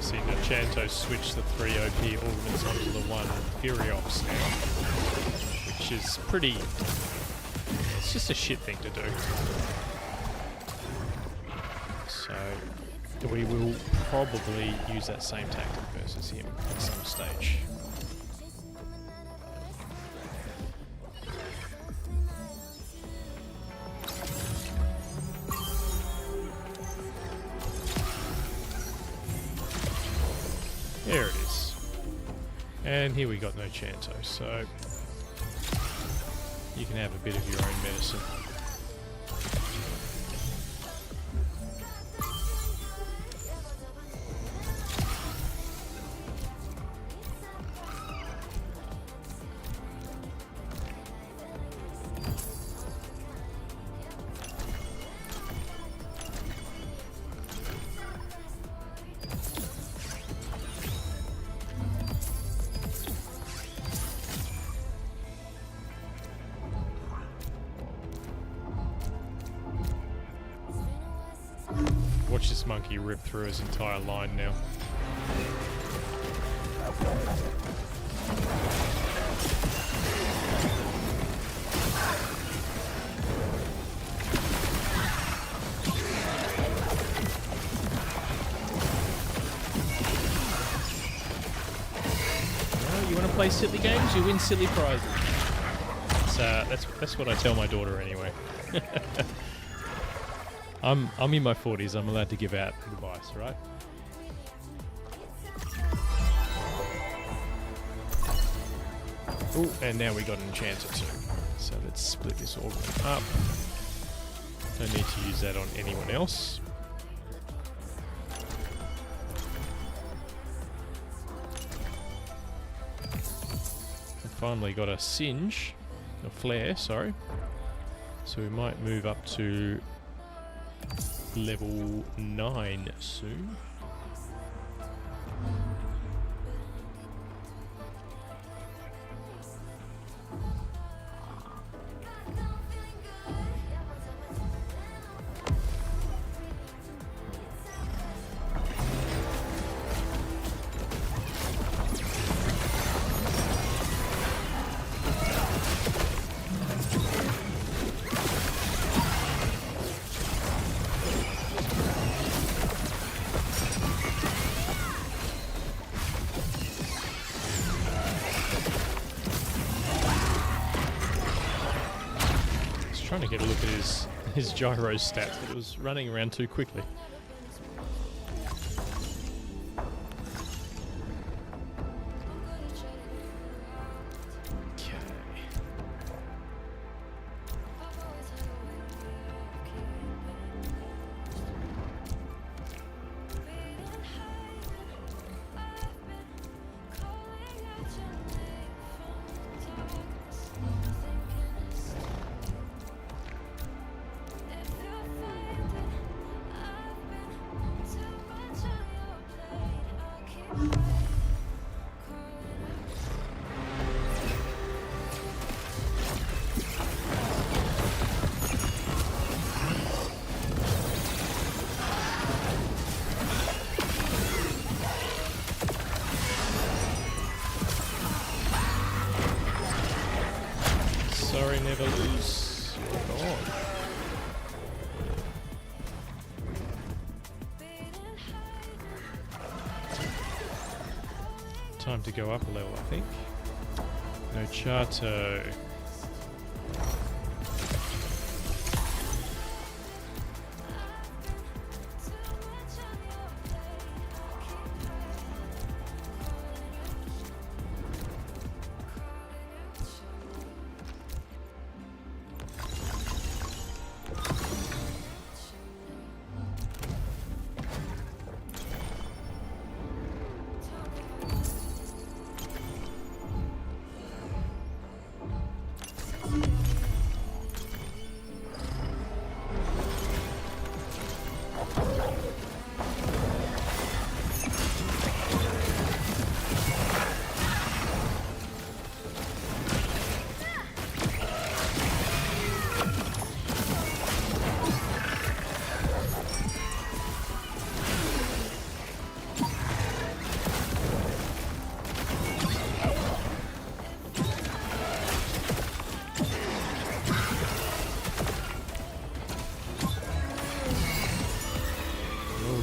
See, Nachanto switched the 3 OP ornaments onto the 1 Furiox now, which is pretty... it's just a shit thing to do. So, we will probably use that same tactic versus him at some stage. There it is. And here we got no Chanto, so You can have a bit of your own medicine. Watch this monkey rip through his entire line now. Well, you want to play silly games? You win silly prizes. That's what I tell my daughter anyway. I'm in my 40s. I'm allowed to give out advice, right? Oh, and now we got an enchanter too. So let's split this organ up. Don't need to use that on anyone else. I finally got a singe, a flare, sorry. So we might move up to level 9 soon. Trying to get a look at his gyro stats, but it was running around too quickly. Sorry, never lose. You're gone. Time to go up a level, I think. No Chato.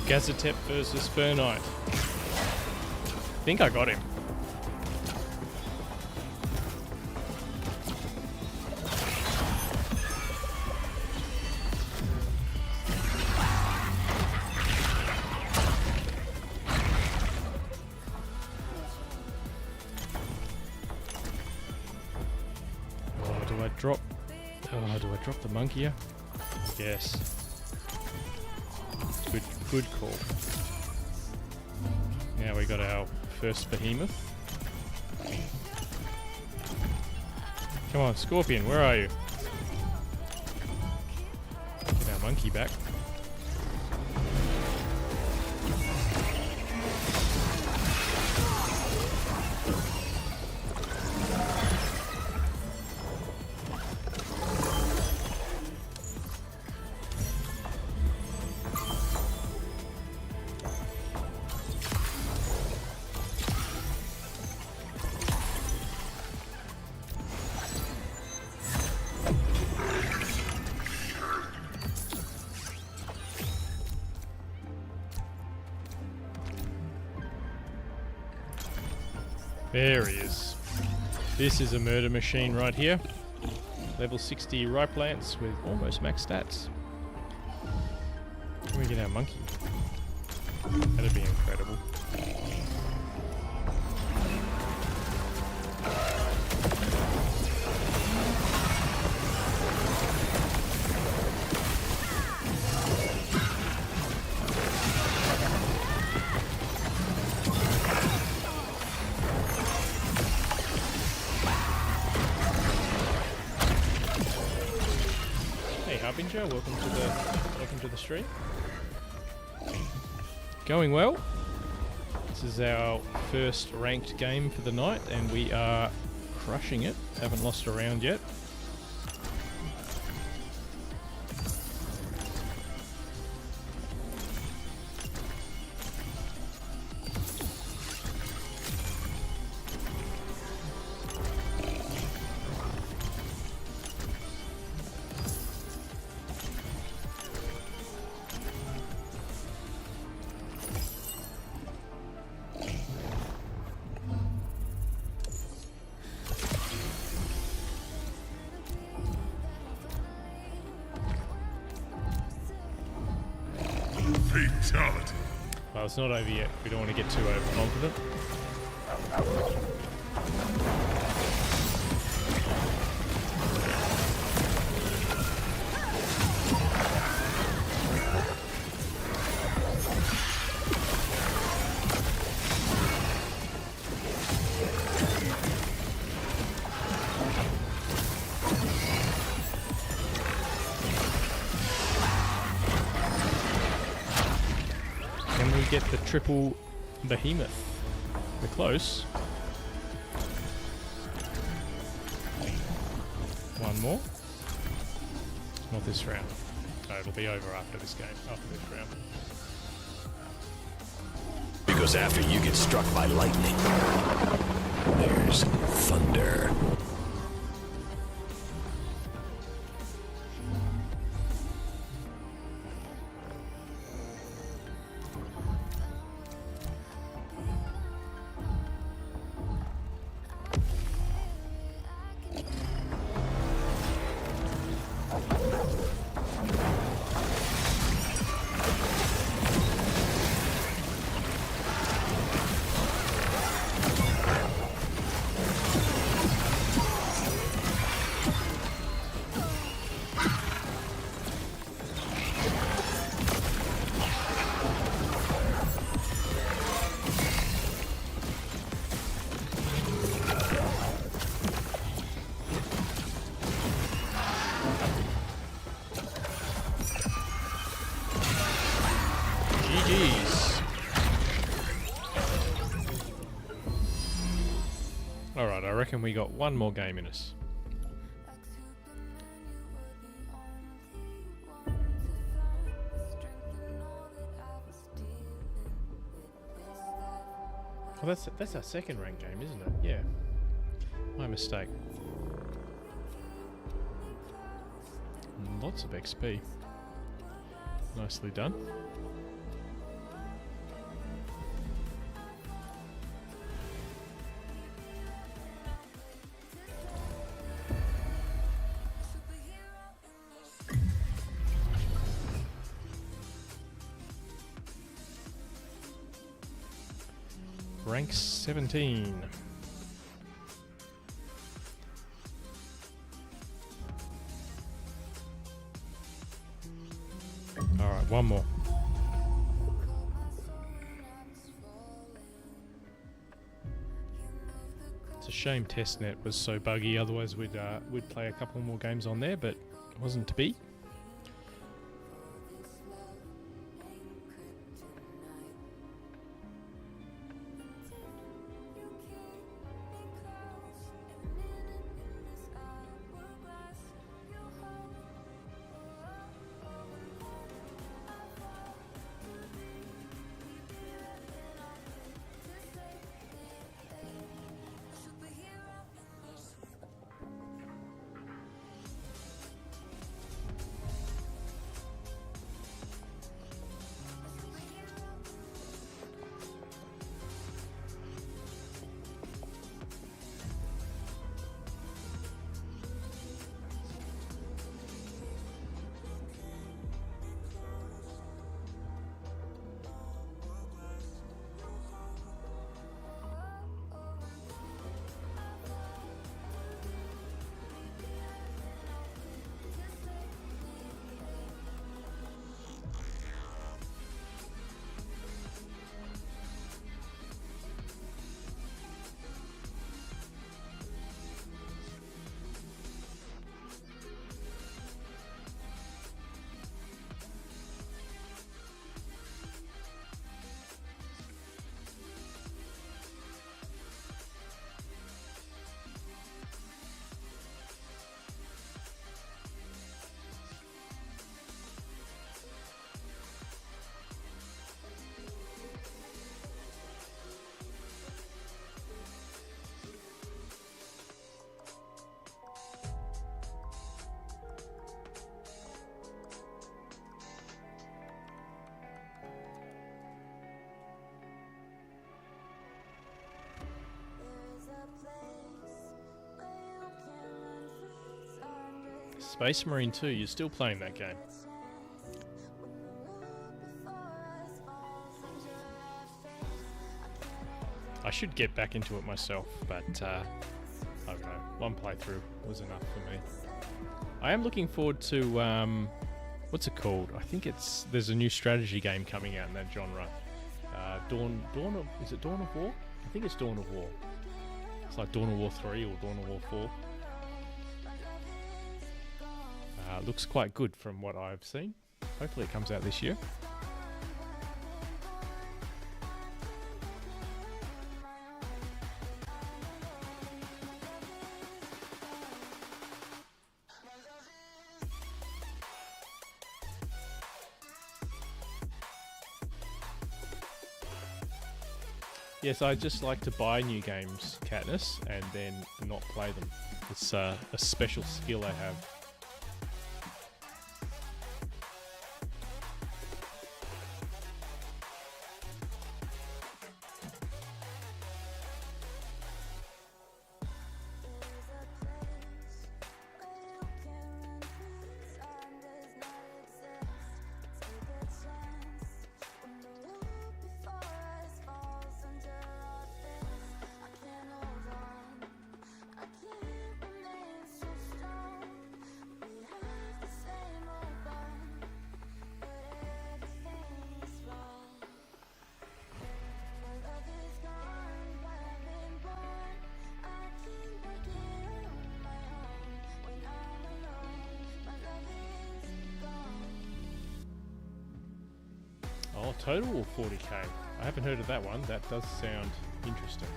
Gazetep versus Fernite. I think I got him. drop... Oh, do I drop the monkey here? Yes. Good call. Now we got our first behemoth. Come on, Scorpion, where are you? Get our monkey back. There he is. This is a murder machine right here. Level 60 ripe lance with almost max stats. Can we get our monkey? That'd be incredible. Harbinger, welcome to the stream. Going well. This is our first ranked game for the night, and we are crushing it. Haven't lost a round yet. Fatality. Well, it's not over yet. We don't want to get too overconfident. Get the triple behemoth. We're close. One more. Not this round. No, it'll be over after this game, after this round. Because after you get struck by lightning, there's thunder. GG's. Alright, I reckon we got one more game in us. Well, that's our second ranked game, isn't it? Yeah. My mistake. Lots of XP. Nicely done. Rank 17. one more. It's a shame Testnet was so buggy, otherwise we'd play a couple more games on there, but it wasn't to be. Space Marine 2, you're still playing that game. I should get back into it myself, but I don't know. One playthrough was enough for me. I am looking forward to what's it called? I think there's a new strategy game coming out in that genre. Is it Dawn of War? I think it's Dawn of War. It's like Dawn of War 3 or Dawn of War 4. Looks quite good from what I've seen. Hopefully it comes out this year. Yes, I just like to buy new games, Katniss, and then not play them. It's a special skill I have. Oh, Total War 40k. I haven't heard of that one. That does sound interesting.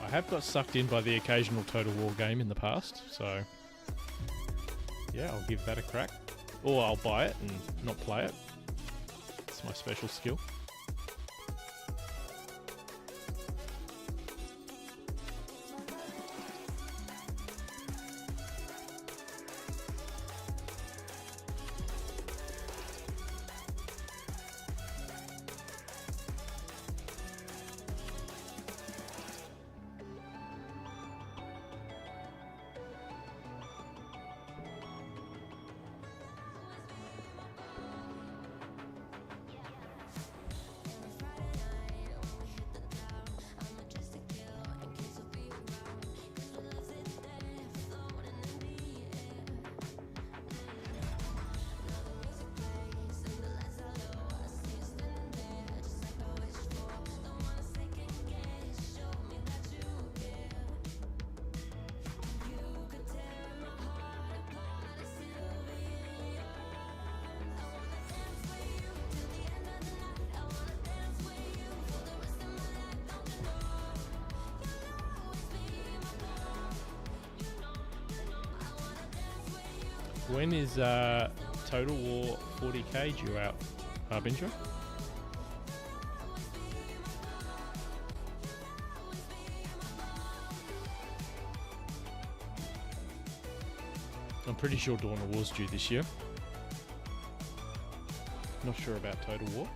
I have got sucked in by the occasional Total War game in the past, so yeah, I'll give that a crack. Or I'll buy it and not play it. It's my special skill. When is Total War 40k due out, Harbinger? I'm pretty sure Dawn of War's due this year. Not sure about Total War.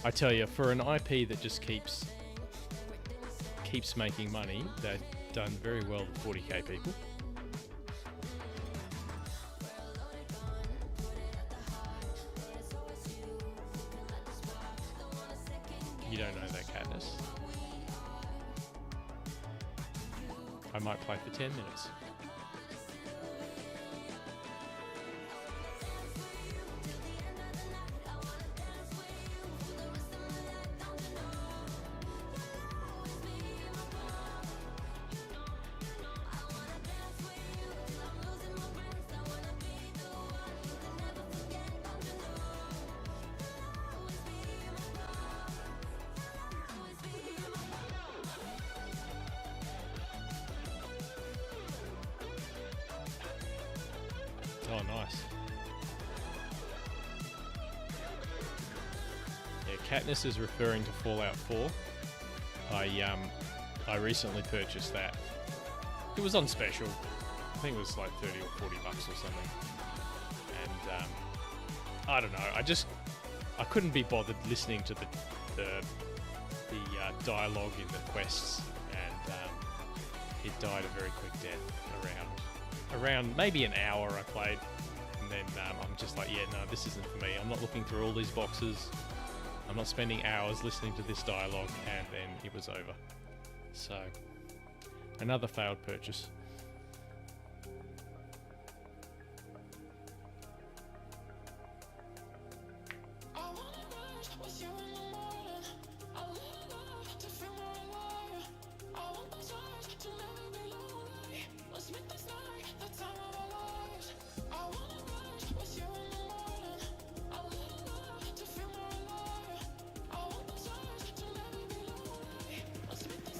I tell you, for an IP that just keeps making money, they've done very well with 40k people. You don't know that, Katniss. I might play for 10 minutes. Oh, nice. Yeah, Katniss is referring to Fallout 4. I recently purchased that. It was on special. I think it was like 30 or 40 bucks or something. And I don't know. I couldn't be bothered listening to the dialogue in the quests, and it died a very quick death around maybe an hour I played, and then I'm just like, yeah, no, this isn't for me. I'm not looking through all these boxes. I'm not spending hours listening to this dialogue, and then it was over. So, another failed purchase.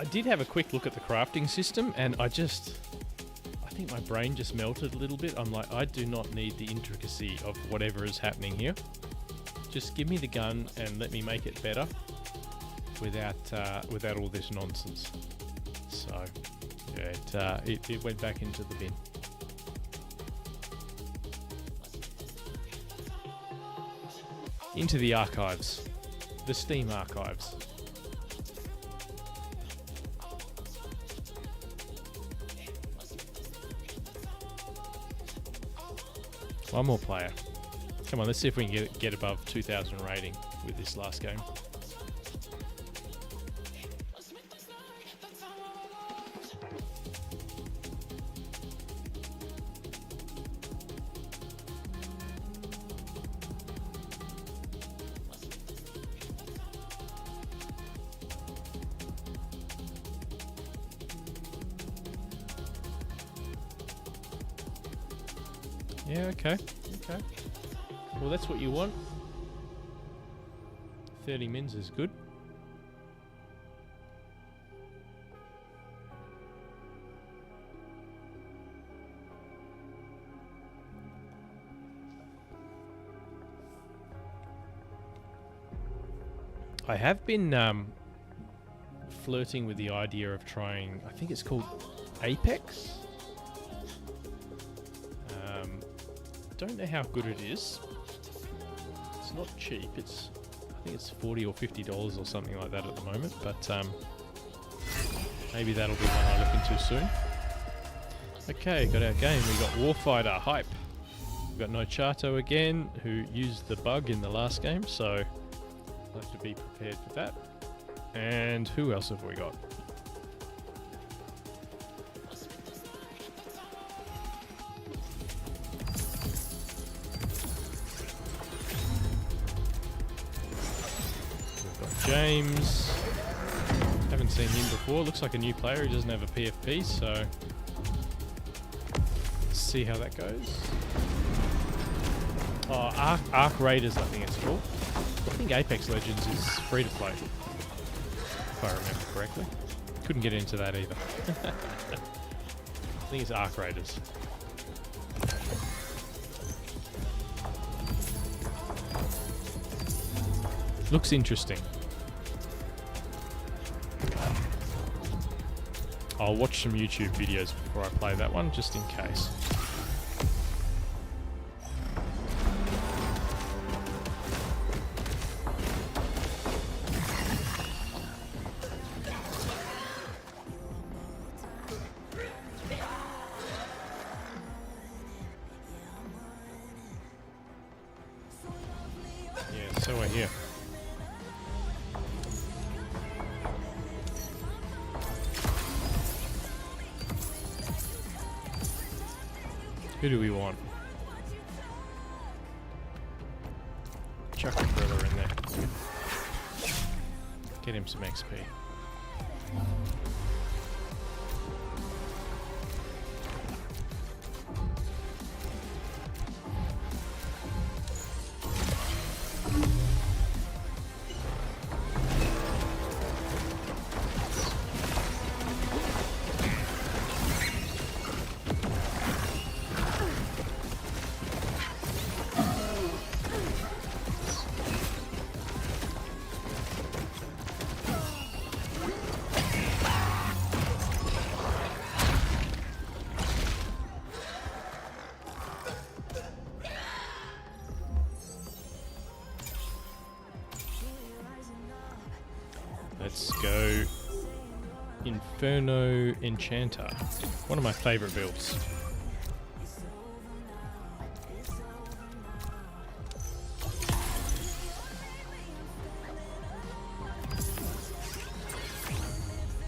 I did have a quick look at the crafting system, and I think my brain just melted a little bit. I'm like, I do not need the intricacy of whatever is happening here. Just give me the gun and let me make it better without all this nonsense. So, yeah, it went back into the bin. Into the archives. The Steam archives. One more player. Come on, let's see if we can get above 2,000 rating with this last game. Yeah, okay. Well, that's what you want. 30 mins is good. I have been flirting with the idea of trying, I think it's called Apex. Don't know how good it is. It's not cheap. I think it's $40 or $50 or something like that at the moment. But maybe that'll be one I look into soon. Okay, got our game. We got Warfighter hype. We've got No Chato again, who used the bug in the last game, so we'll have to be prepared for that. And who else have we got? James, haven't seen him before. Looks like a new player. He doesn't have a PFP, so let's see how that goes. Oh, Arc Raiders, I think it's called. I think Apex Legends is free to play, if I remember correctly. Couldn't get into that either. I think it's Arc Raiders. Looks interesting. I'll watch some YouTube videos before I play that one, just in case. Yeah, so I hear. Who do we want? Chuck a thriller in there. Get him some XP. Let's go Inferno Enchanter. One of my favorite builds.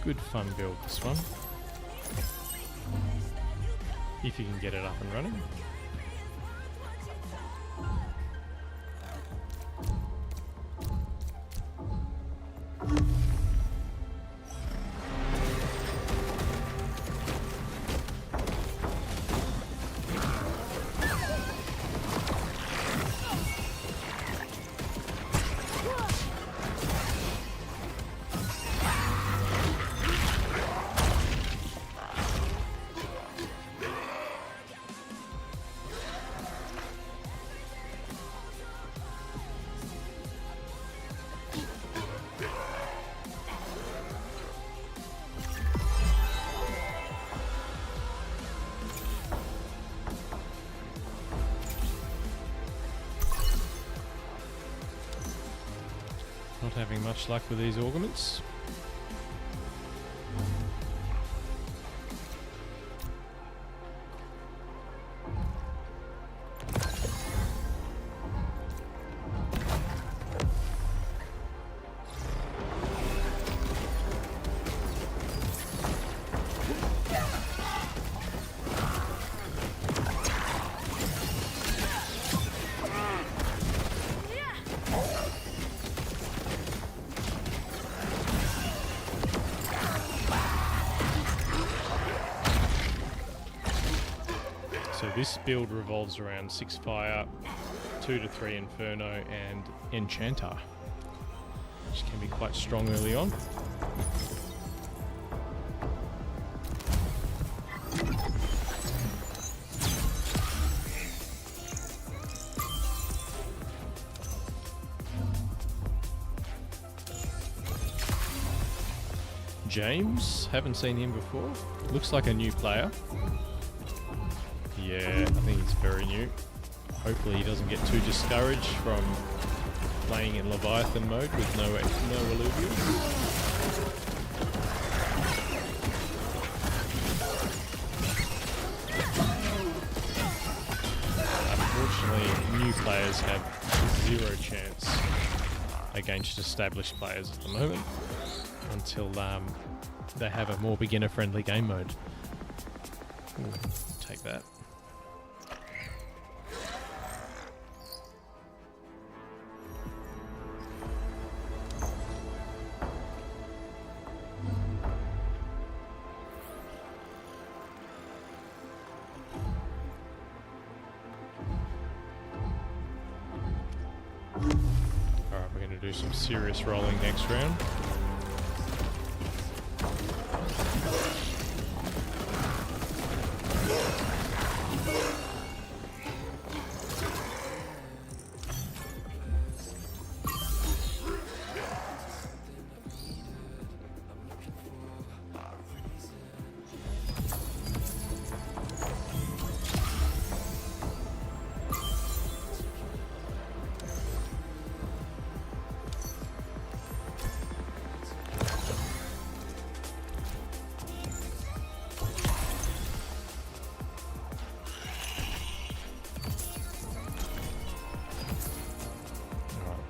Good fun build, this one. If you can get it up and running. Not having much luck with these augments. So this build revolves around 6 fire, 2 to 3 inferno, and enchanter, which can be quite strong early on. James, haven't seen him before. Looks like a new player. Yeah, I think he's very new. Hopefully he doesn't get too discouraged from playing in Leviathan mode with no Illuvium. Unfortunately, new players have 0 chance against established players at the moment until they have a more beginner-friendly game mode. Ooh, take that. Alright, we're going to do some serious rolling next round.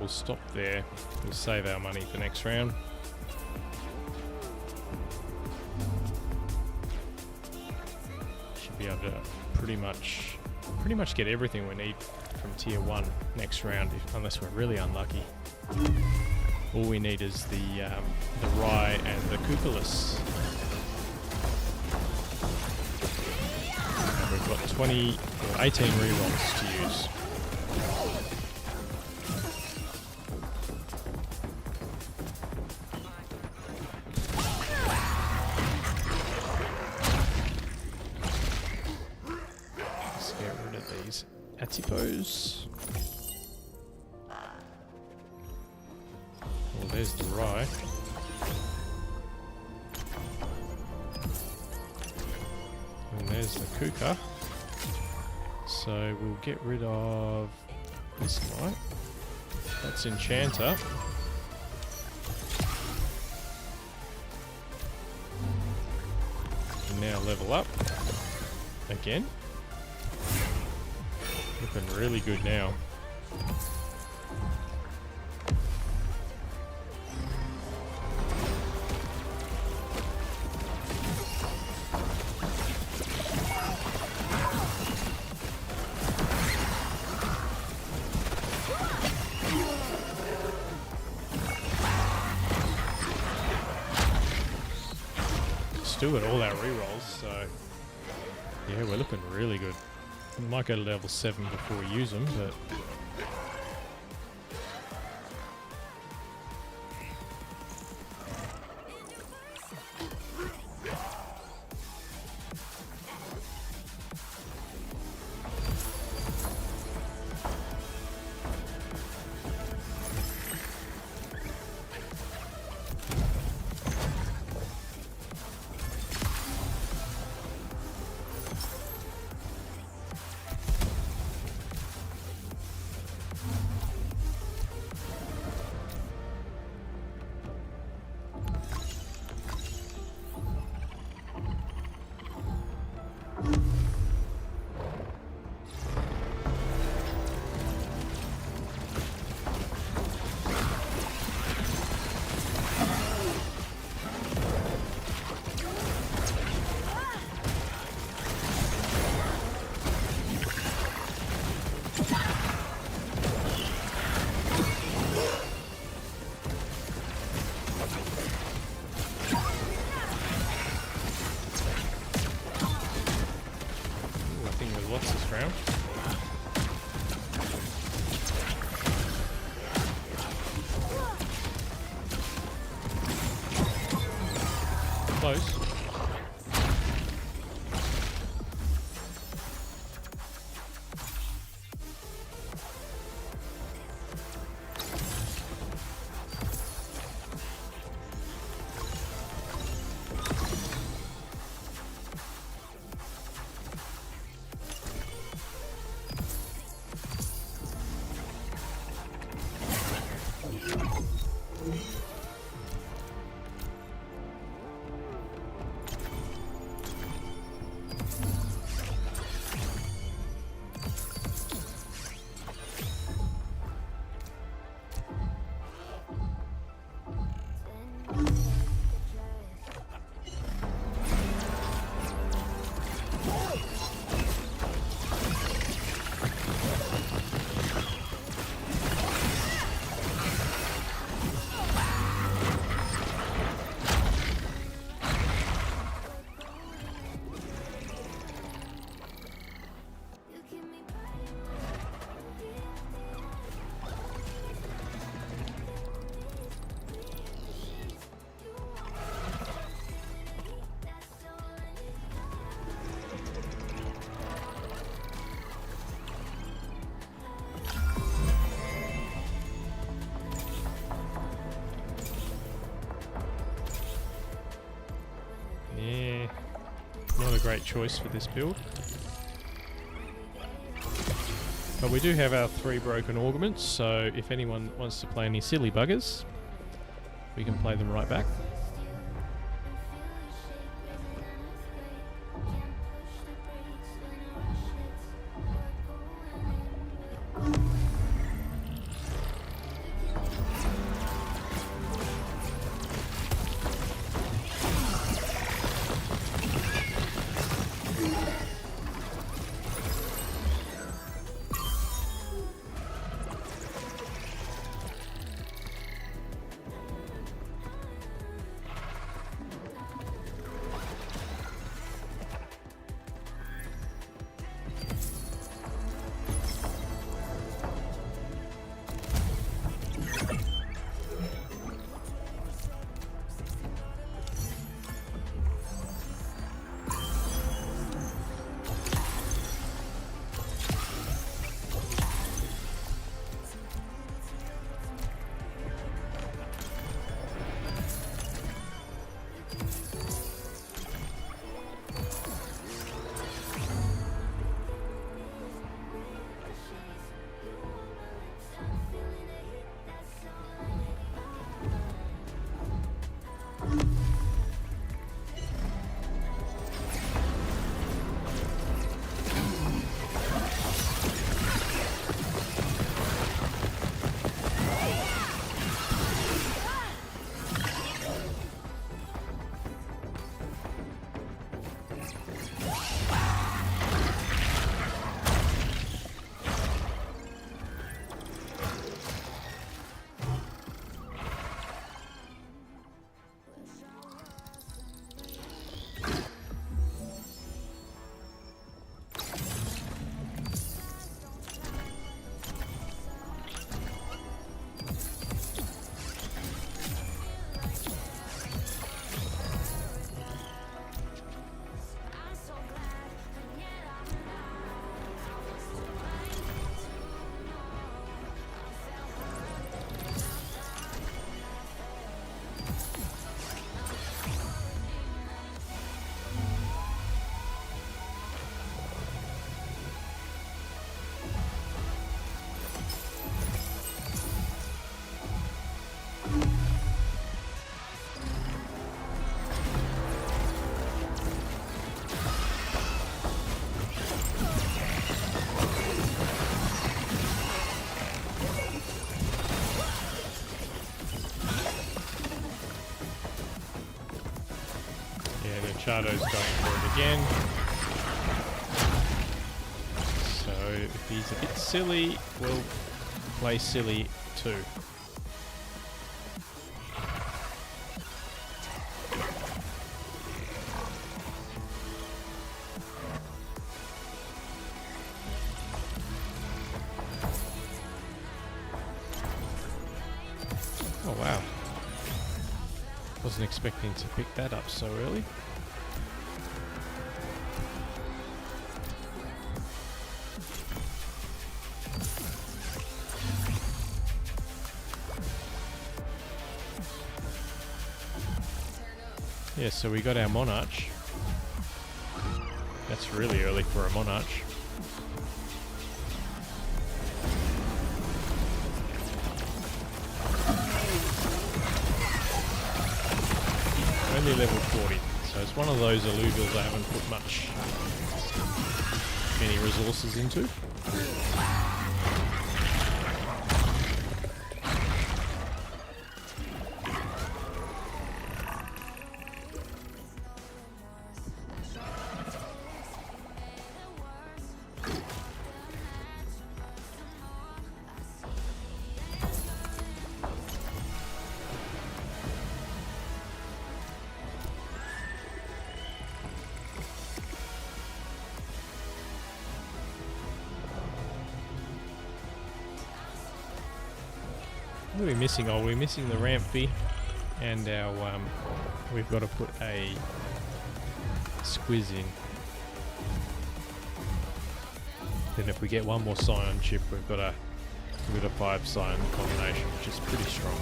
we'll stop there. We'll save our money for next round. Should be able to pretty much get everything we need from tier 1 next round, unless we're really unlucky. All we need is the rye and the cuculus. And we've got 20 or 18 rerolls to use. Let's get rid of these Atipos. Well, there's the rye. And there's the kuka. So we'll get rid of this guy. That's Enchanter. And now level up again. Looking really good now. Still got all our rerolls, so yeah, we're looking really good. We might go to level 7 before we use them, but lots this round. Close. Yeah, not a great choice for this build. But we do have our 3 broken augments, so if anyone wants to play any silly buggers, we can play them right back. Shadow's going for it again. So if he's a bit silly, we'll play silly too. Oh wow. Wasn't expecting to pick that up so early. Yeah, so we got our Monarch. That's really early for a Monarch. Only level 40, so it's one of those Illuvials I haven't put many resources into. What are we missing? Oh, we're missing the ramp fee, and our we've got to put a squiz in. Then if we get one more Scion chip, we've got a 5 Scion combination, which is pretty strong.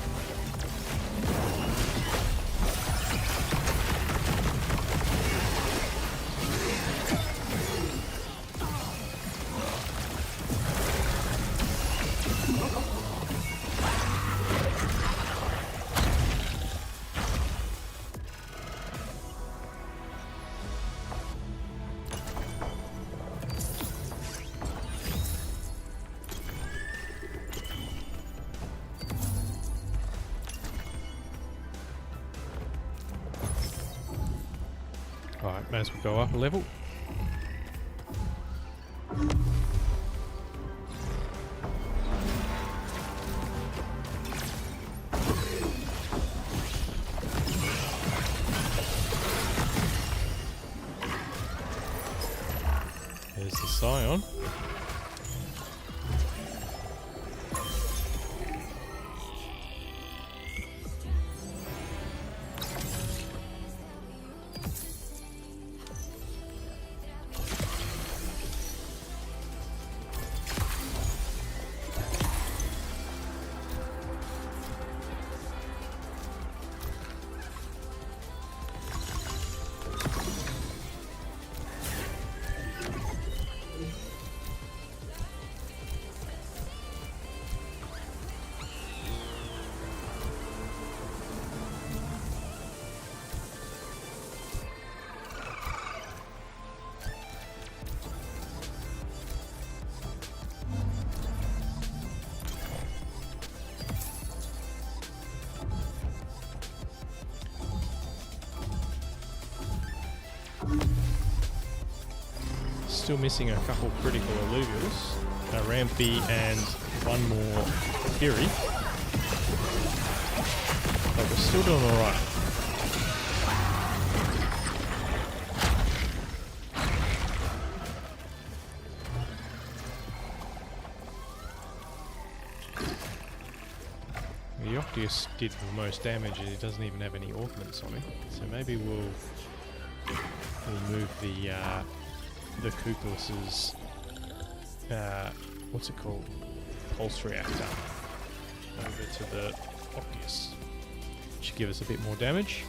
Alright, may as well go up a level. There's the Scion. Still missing a couple critical Illuvials, a Rampy and one more Fury, but we're still doing alright. The Octius did the most damage and it doesn't even have any augments on it, so maybe we'll move the Kukullus's, what's it called, pulse reactor over to the Octius. Should give us a bit more damage.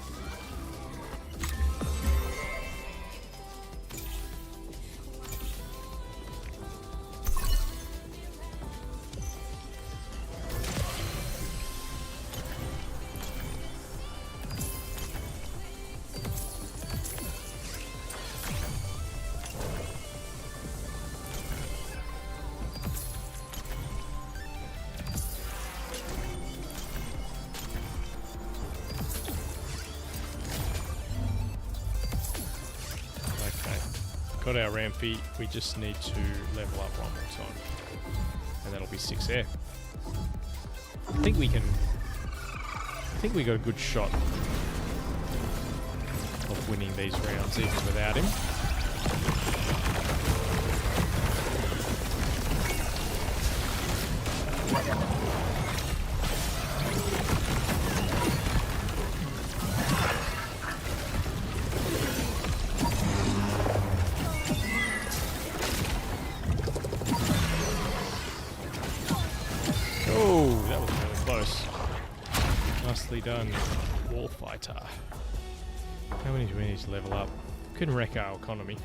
got our Rampy. We just need to level up one more time. And that'll be 6 air. I think we can... I think we got a good shot of winning these rounds even without him. Oh, that was really close. Nicely done, wall fighter. How many do we need to level up? Couldn't wreck our economy.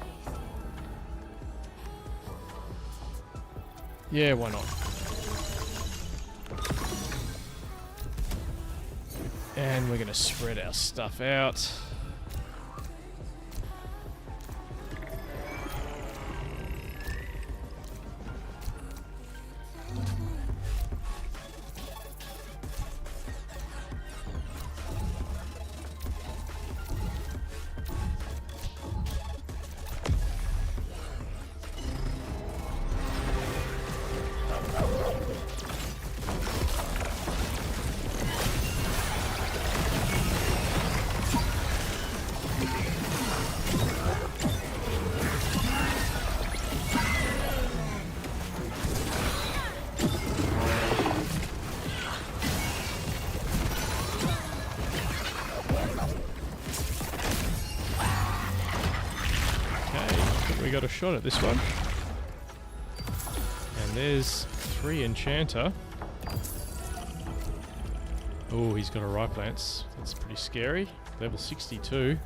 Yeah, why not? And we're going to spread our stuff out. We got a shot at this one. And there's 3 enchanter. Oh, he's got a ripe lance. That's pretty scary. Level 62.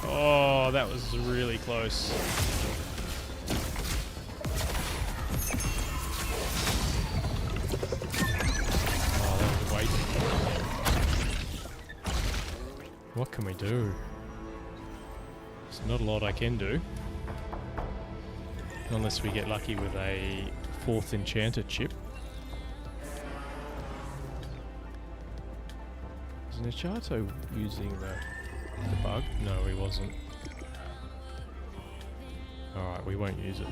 Oh, that was really close. Oh, that was weight. What can we do? There's not a lot I can do. Unless we get lucky with a 4th enchanter chip. Is Nechato using the bug? No, he wasn't. Alright, we won't use it.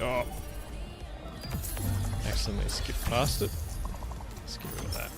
Oh. Accidentally skipped past it. Let's get rid of that.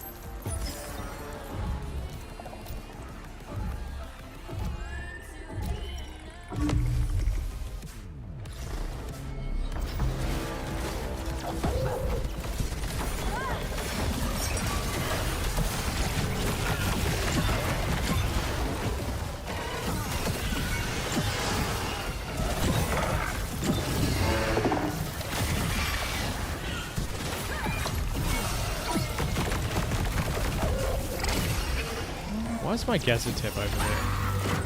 Why is my Gazatep over there?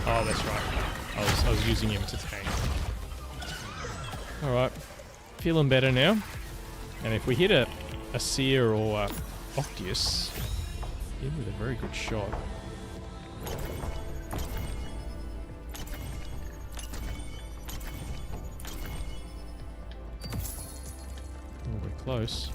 Oh, that's right. I was using him to tank. Alright. Feeling better now. And if we hit a Seer or Octius, in with a very good shot. close.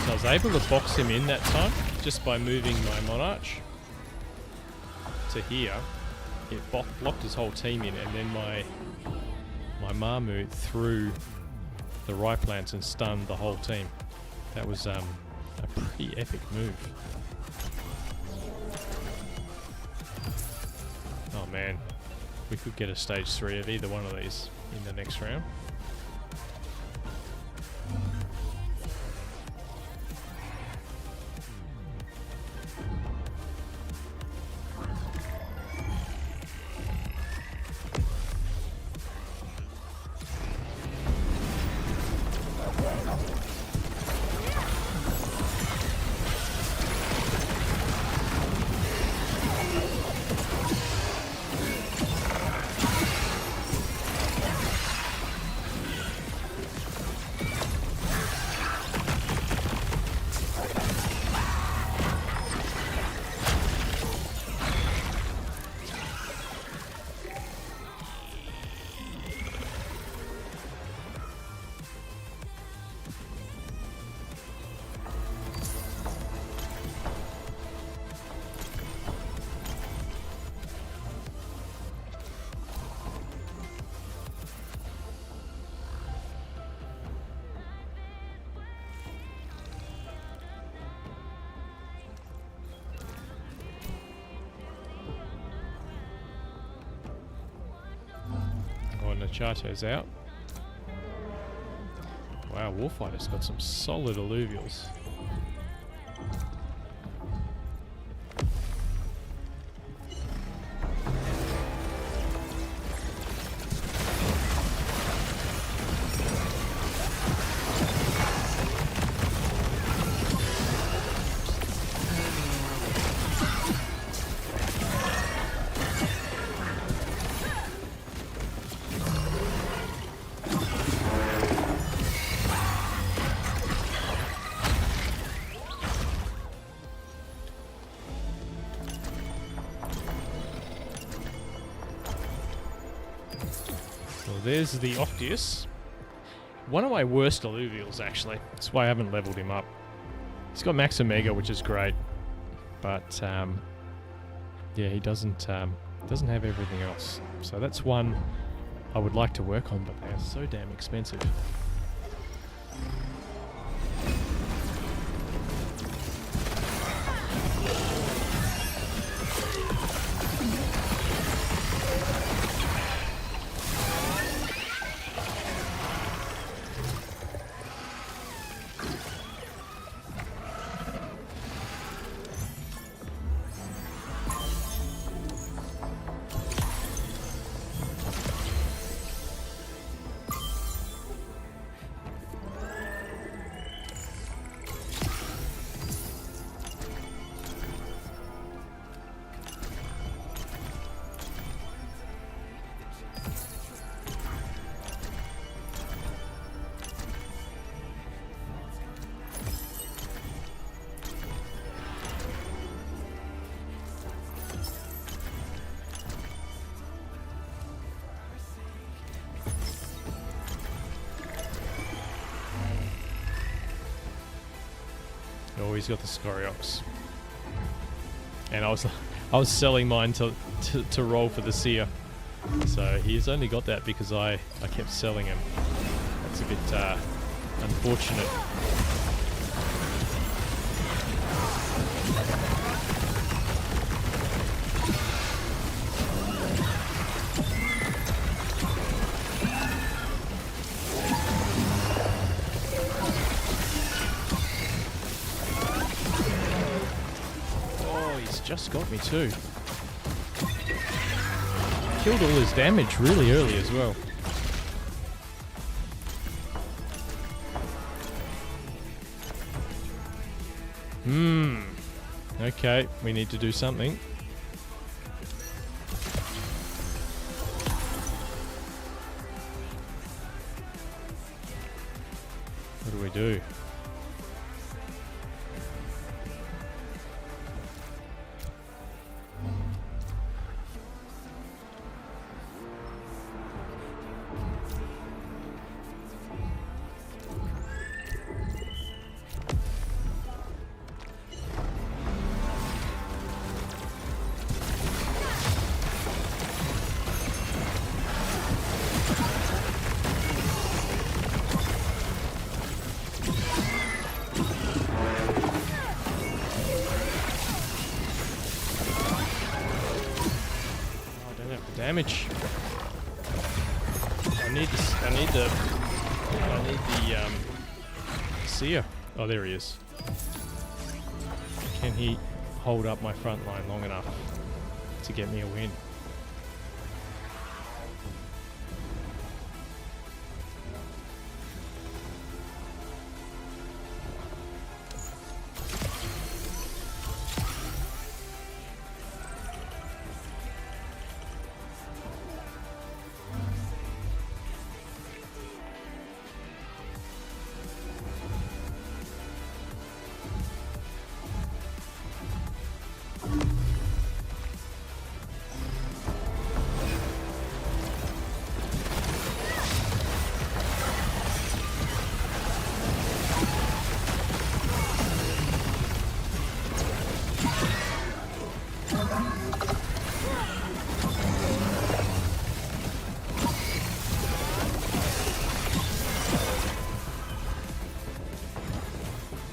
I was able to box him in that time just by moving my Monarch to here. It blocked his whole team in, and then my Marmut threw the Rye Plants and stunned the whole team. That was a pretty epic move. Oh man, we could get a stage 3 of either one of these in the next round. Nachato's out. Wow, Warfighter's got some solid alluvials. There's the Octius. One of my worst alluvials, actually. That's why I haven't leveled him up. He's got Max Omega, which is great, but yeah, he doesn't have everything else. So that's one I would like to work on, but they are so damn expensive. Oh, he's got the Scoriox. And I was selling mine to roll for the Seer. So he's only got that because I kept selling him. That's a bit unfortunate. Oh, he's just got me too. Killed all his damage really early as well. Okay, we need to do something. What do we do? Damage. I need the seer. Oh, there he is. Can he hold up my front line long enough to get me a win?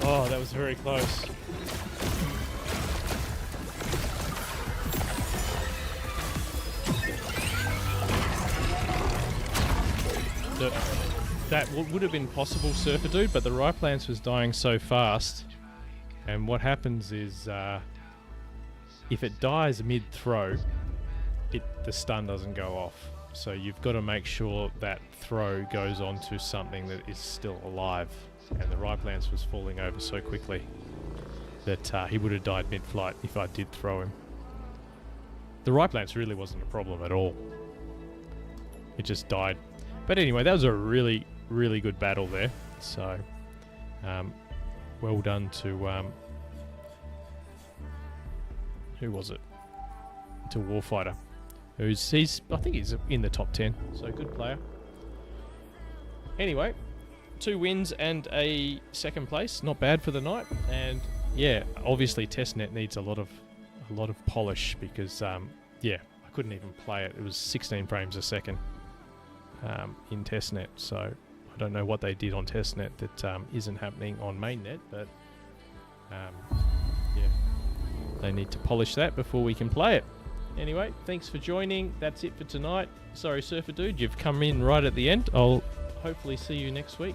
Oh, that was very close. That would have been possible, Surfer Dude, but the Ryplance was dying so fast. And what happens is, if it dies mid-throw, the stun doesn't go off. So you've got to make sure that throw goes onto something that is still alive. And the Ryplance was falling over so quickly that he would have died mid-flight if I did throw him. The Ryplance really wasn't a problem at all. It just died. But anyway, that was a really, really good battle there. So, well done to... who was it? To Warfighter. I think he's in the top 10. So, good player. Anyway... 2 wins and a second place, not bad for the night. And yeah, obviously Testnet needs a lot of polish because yeah, I couldn't even play it. It was 16 frames a second in Testnet. So I don't know what they did on Testnet that isn't happening on mainnet, but yeah, they need to polish that before we can play it. Anyway, thanks for joining. That's it for tonight. Sorry, Surfer Dude, you've come in right at the end. I'll hopefully see you next week.